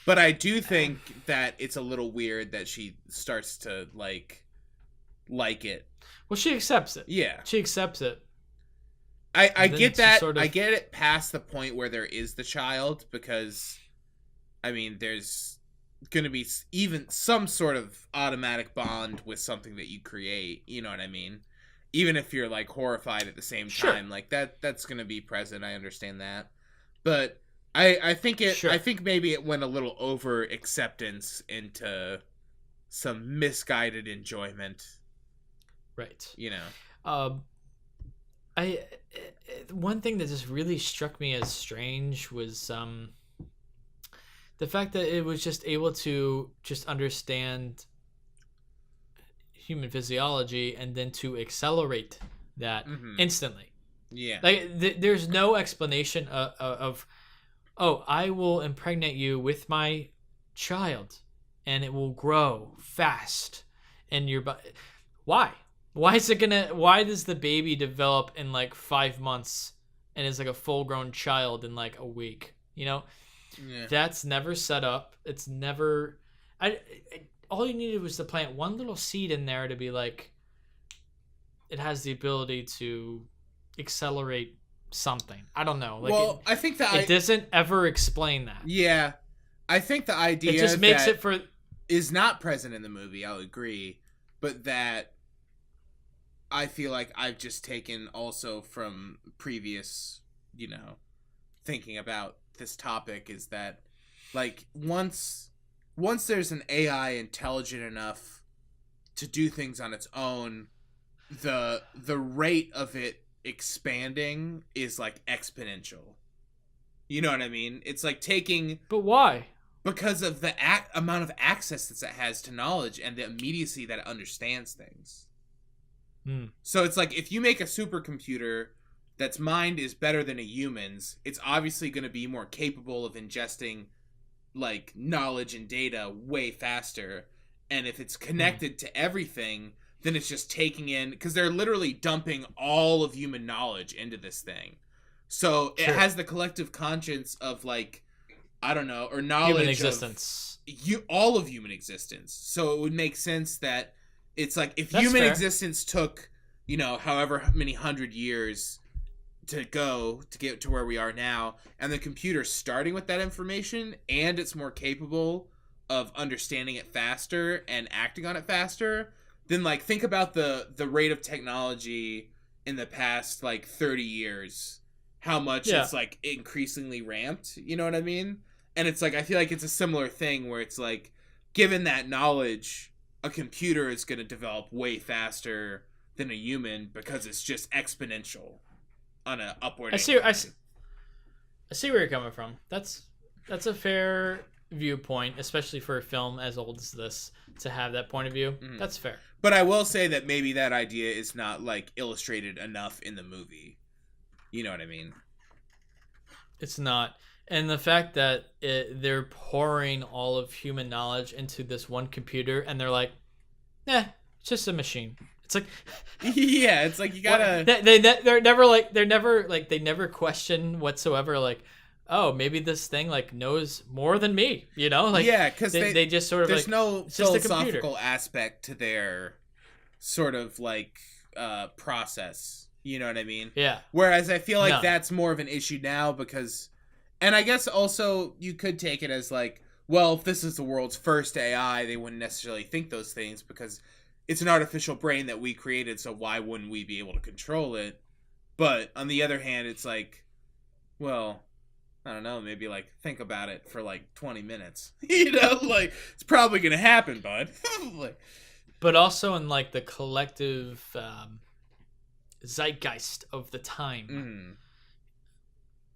But I do think that it's a little weird that she starts to like it. Well, she accepts it. Yeah, She accepts it. I And then get she that. sort of- I get it past the point where there is the child, because, I mean, there's gonna be even some sort of automatic bond with something that you create. You know what I mean? Even if you're like horrified at the same Sure. time, like that's gonna be present. I understand that, but I think Sure. I think maybe it went a little over acceptance into some misguided enjoyment. Right. You know? One thing that just really struck me as strange was the fact that it was just able to just understand human physiology and then to accelerate that Mhm. instantly. Yeah. Like there's no explanation of oh, I will impregnate you with my child and it will grow fast and your why why does the baby develop in like 5 months and is like a full grown child in like a week, you know? Yeah. That's never set up. It's never all you needed was to plant one little seed in there to be like it has the ability to accelerate something. I don't know. Like Well, I think that it doesn't ever explain that. yeah, I think the idea It just makes that it for is not present in the movie. I'll agree, but that I feel like I've just taken also from previous, thinking about this topic is that, like, once there's an AI intelligent enough to do things on its own, the rate of it expanding is like exponential. You know what I mean? It's like taking But why? because of the amount of access that it has to knowledge and the immediacy that it understands things. So it's like if you make a supercomputer that's mind is better than a human's, it's obviously going to be more capable of ingesting like knowledge and data way faster. And if it's connected to everything, then it's just taking in, because they're literally dumping all of human knowledge into this thing. So it has the collective conscience of like, I don't know, or knowledge Human existence. of all of human existence. So it would make sense that it's like if That's human fair. existence took, however many 100 years to get to where we are now, and the computer's starting with that information and it's more capable of understanding it faster and acting on it faster, then like think about the rate of technology in the past like 30 years, how much it's like increasingly ramped, you know what I mean? And it's like I feel like it's a similar thing where it's like given that knowledge, a computer is going to develop way faster than a human because it's just exponential on an upward I see where you're coming from. That's a fair viewpoint, especially for a film as old as this to have that point of view. Mhm. That's fair. But I will say that maybe that idea is not like illustrated enough in the movie. You know what I mean? It's not. And the fact that they're pouring all of human knowledge into this one computer and they're like, it's just a machine. It's like, Yeah, it's like you gotta. they never question whatsoever. Like, oh, maybe this thing like knows more than me. You know, like Yeah, because they just sort of there's like no it's just a computer. philosophical aspect to their sort of like process. You know what I mean? Yeah. Whereas I feel like No. that's more of an issue now because And I guess also you could take it as like, well, if this is the world's first AI, they wouldn't necessarily think those things because it's an artificial brain that we created, so why wouldn't we be able to control it? But on the other hand, it's like, well, I don't know, maybe like think about it for like 20 minutes. You know, like it's probably going to happen, bud. Like, but also in like the collective zeitgeist of the time,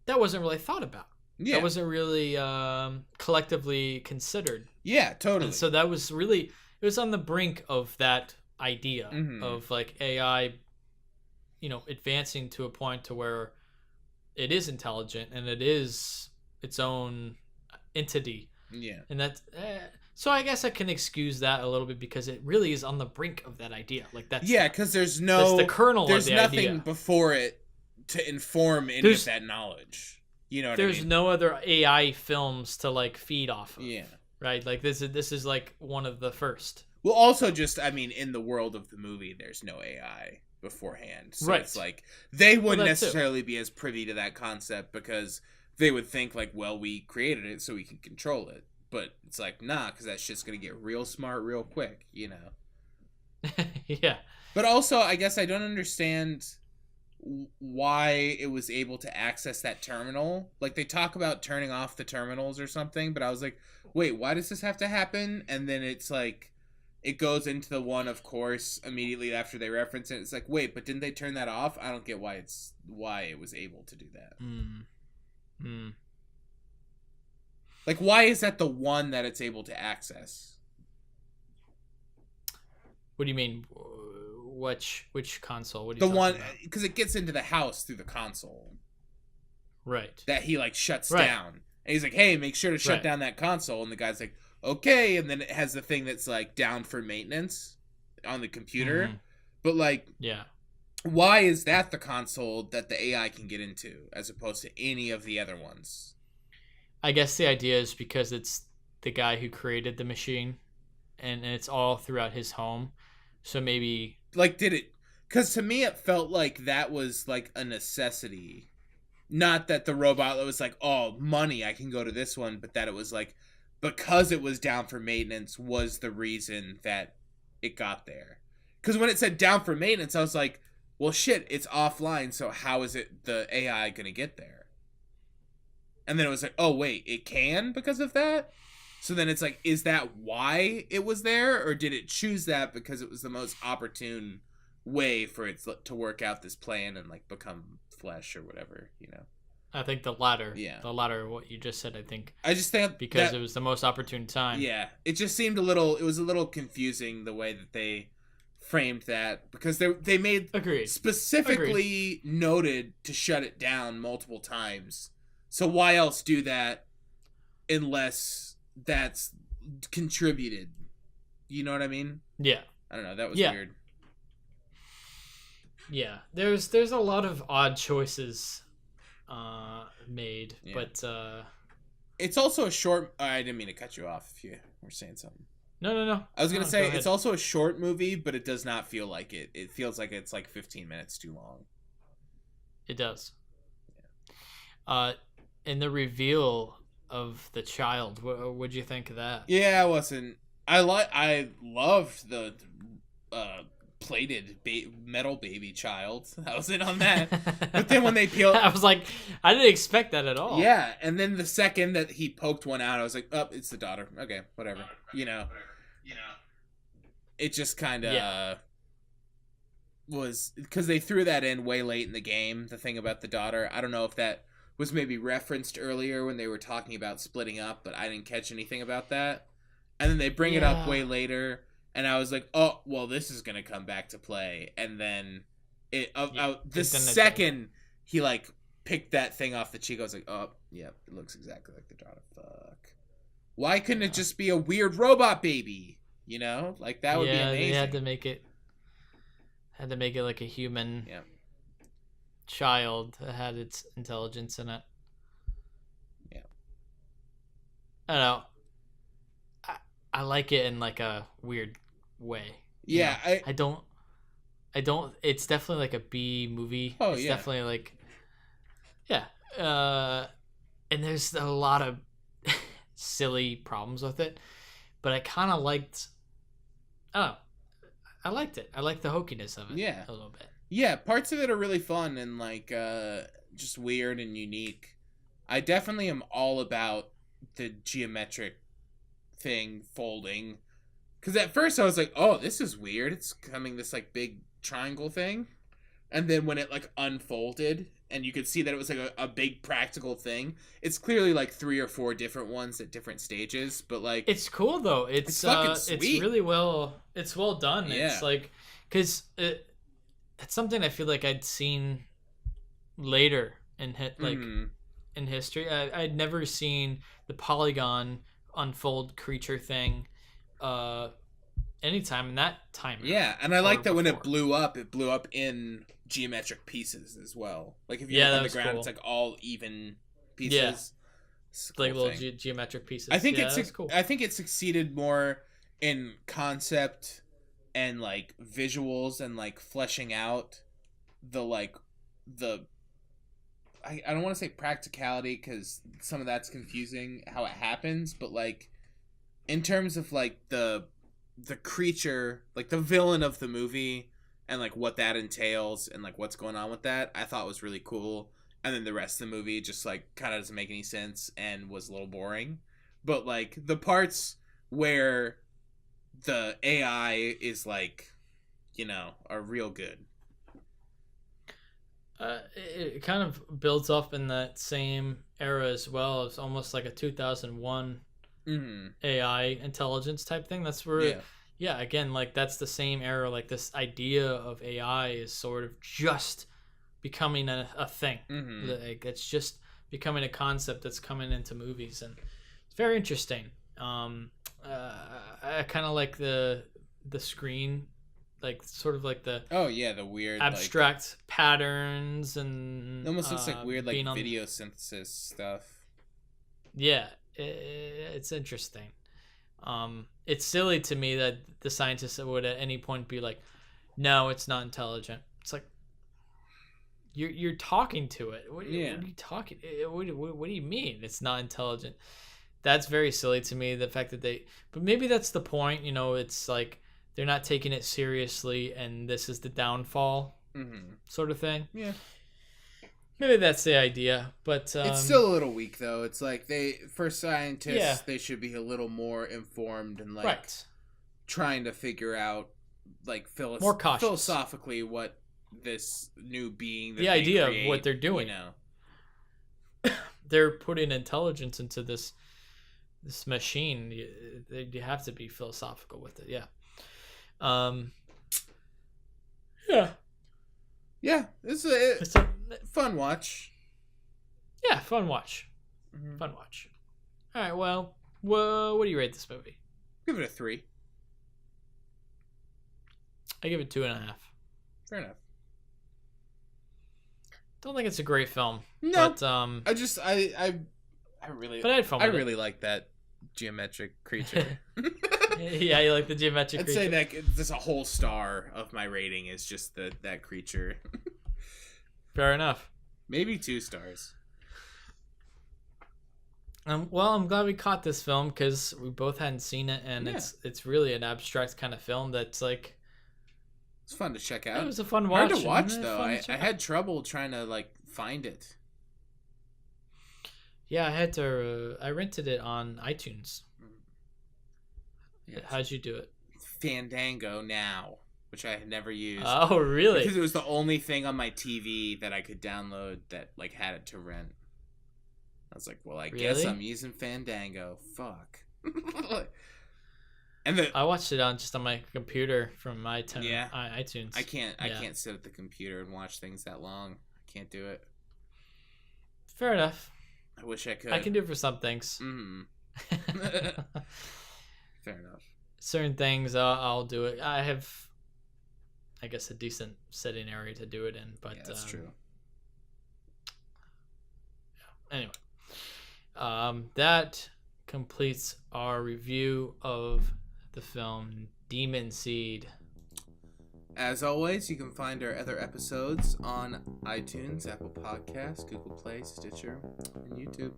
that wasn't really thought about. Yeah. That wasn't really collectively considered. Yeah, totally. And so that was really, it was on the brink of that idea of like AI, you know, advancing to a point to where it is intelligent and it is its own entity. Yeah. And that's so I guess I can excuse that a little bit because it really is on the brink of that idea. Like that's because there's the kernel there's of the nothing idea. Before it to inform any of that knowledge. You know what I mean? There's no other AI films to like feed off of. Yeah. Right? Like this is like one of the first. Well, also just, I mean, in the world of the movie, there's no AI beforehand. So right. It's like, they wouldn't necessarily be as privy to that concept because they would think like, well, we created it so we can control it. But it's like, nah, because that shit's going to get real smart real quick, you know? Yeah. But also, I guess I don't understand why it was able to access that terminal. Like, they talk about turning off the terminals or something, but I was like, wait, why does this have to happen? And then it's like, it goes into the one, of course, immediately after they reference it. It's like, wait, but didn't they turn that off? I don't get why it was able to do that. Like, why is that the one that it's able to access? What do you mean? Which console? What are The you one, talking about? because it gets into the house through the console. Right. That he, like, shuts down. And he's like, hey, make sure to shut down that console. And the guy's like, okay. And then it has the thing that's, like, down for maintenance on the computer. But, like, yeah, why is that the console that the AI can get into as opposed to any of the other ones? I guess the idea is because it's the guy who created the machine and it's all throughout his home. So maybe... Like, did it... Because to me, it felt like that was, like, a necessity. Not that the robot was like, oh, money, I can go to this one. But that it was, like, because it was down for maintenance was the reason that it got there. Because when it said down for maintenance, I was like, well, shit, it's offline. So how is it the AI going to get there? And then it was like, oh, wait, it can because of that? So then it's like, is that why it was there? Or did it choose that because it was the most opportune way for it to work out this plan and, like, become flesh or whatever, you know? I think the latter. Yeah. The latter, what you just said, I think. I just think because it was the most opportune time. Yeah. It just seemed it was a little confusing the way that they framed that because they made specifically noted to shut it down multiple times. So why else do that unless that's contributed? You know what I mean? Yeah. I don't know. That was weird. Yeah. There's a lot of odd choices made, but it's also a short... I didn't mean to cut you off if you were saying something. No. I was going to say it's also a short movie, but it does not feel like it. It feels like it's like 15 minutes too long. It does. Yeah. And the reveal of the child, what'd you think of that? Yeah, I wasn't... I loved the plated metal baby child. I was in on that. But then when they peeled... I was like, I didn't expect that at all. Yeah, and then the second that he poked one out, I was like, oh, it's the daughter. Okay, whatever. You know. It just kind of was... Because they threw that in way late in the game, the thing about the daughter. I don't know if that was maybe referenced earlier when they were talking about splitting up, but I didn't catch anything about that. And then they bring it up way later, and I was like, oh, well, this is going to come back to play. And then the second he, like, picked that thing off the cheek, I was like, oh, yeah, it looks exactly like the daughter. Fuck. Why couldn't it just be a weird robot baby? You know? Like, that would be amazing. Yeah, they had to make it like a human child that had its intelligence in it. Yeah. I don't know. I like it in like a weird way. Yeah, I don't. It's definitely like a B movie. Oh, it's definitely like, yeah. and there's a lot of silly problems with it, but I kind of liked. Oh, I liked it. I liked the hokiness of it. Yeah, a little bit. Yeah, parts of it are really fun and like just weird and unique. I definitely am all about the geometric thing folding. Because at first I was like, oh, this is weird. It's coming this like big triangle thing. And then when it like unfolded and you could see that it was like a big practical thing, it's clearly like 3 or 4 different ones at different stages. But like, it's cool though. It's fucking sweet. It's really well done. Yeah. It's like, because it's something I feel like I'd seen later in in history. I'd never seen the polygon unfold creature thing anytime in that time. Yeah, and I like that when it blew up in geometric pieces as well. Like if you look on the ground, cool. It's like all even pieces. Yeah. Cool, like little geometric pieces. I think cool. I think it succeeded more in concept and like visuals and like fleshing out the I don't want to say practicality because some of that's confusing how it happens, but like in terms of like the creature, like the villain of the movie and like what that entails and like what's going on with that, I thought was really cool. And then the rest of the movie just like kind of doesn't make any sense and was a little boring. But like the parts where the AI is like, you know, are real good. It kind of builds up in that same era as well. It's almost like a 2001 AI intelligence type thing. That's where, again, like that's the same era. Like this idea of AI is sort of just becoming a thing. Like it's just becoming a concept that's coming into movies, and it's very interesting. I kind of like the screen, like sort of like the the weird abstract like, patterns, and it almost looks like weird like video synthesis stuff. Yeah, it's interesting. It's silly to me that the scientists would at any point be like, "No, it's not intelligent." It's like you're talking to it. What are you talking? What do you mean it's not intelligent? That's very silly to me. The fact that but maybe that's the point. You know, it's like they're not taking it seriously, and this is the downfall, sort of thing. Yeah, maybe that's the idea, but it's still a little weak, though. It's like for scientists, they should be a little more informed and like trying to figure out like more cautious philosophically what this new being, that the idea create, of what they're doing. You know, they're putting intelligence into this machine. You have to be philosophical with it. Yeah. It's a fun watch. Yeah, fun watch. Fun watch. All right, well, what do you rate this movie? Give it a 3. I give it 2.5. Fair enough. Don't think it's a great film. No, but I really, but I had fun. I really like that geometric creature. Yeah, you like the geometric creature. I'd say that there's a whole star of my rating is just that creature. Fair enough. Maybe 2 stars. Well, I'm glad we caught this film because we both hadn't seen it, and it's really an abstract kind of film that's like. It's fun to check out. It was a fun watch. Hard to watch though. I had trouble trying to like find it. Yeah, I had to. I rented it on iTunes. How'd you do it? Fandango Now, which I had never used. Oh, really? Because it was the only thing on my TV that I could download that like had it to rent. I was like, well, I guess I'm using Fandango. Fuck. And I watched it on my computer from my iTunes. I can't sit at the computer and watch things that long. I can't do it. Fair enough. I wish I could. I can do it for some things. Fair enough. Certain things I'll do it. I have, I guess, a decent setting area to do it in, but yeah, that's true. Anyway, that completes our review of the film Demon Seed. As always, you can find our other episodes on iTunes, Apple Podcasts, Google Play, Stitcher, and YouTube.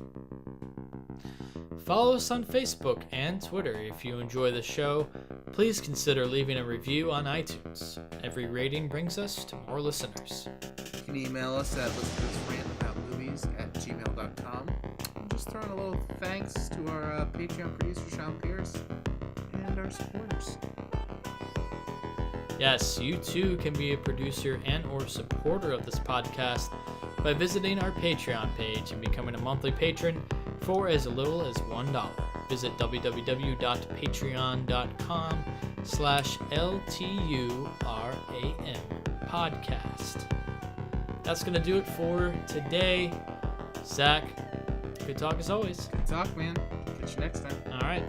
Follow us on Facebook and Twitter. If you enjoy the show, please consider leaving a review on iTunes. Every rating brings us to more listeners. You can email us at listenersrantaboutmovies@gmail.com. Just throwing a little thanks to our Patreon producer, Sean Pierce, and our supporters. Yes, you too can be a producer and or supporter of this podcast by visiting our Patreon page and becoming a monthly patron for as little as $1. Visit www.patreon.com/LTURAM podcast. That's going to do it for today. Zach, good talk as always. Good talk, man. Catch you next time. All right.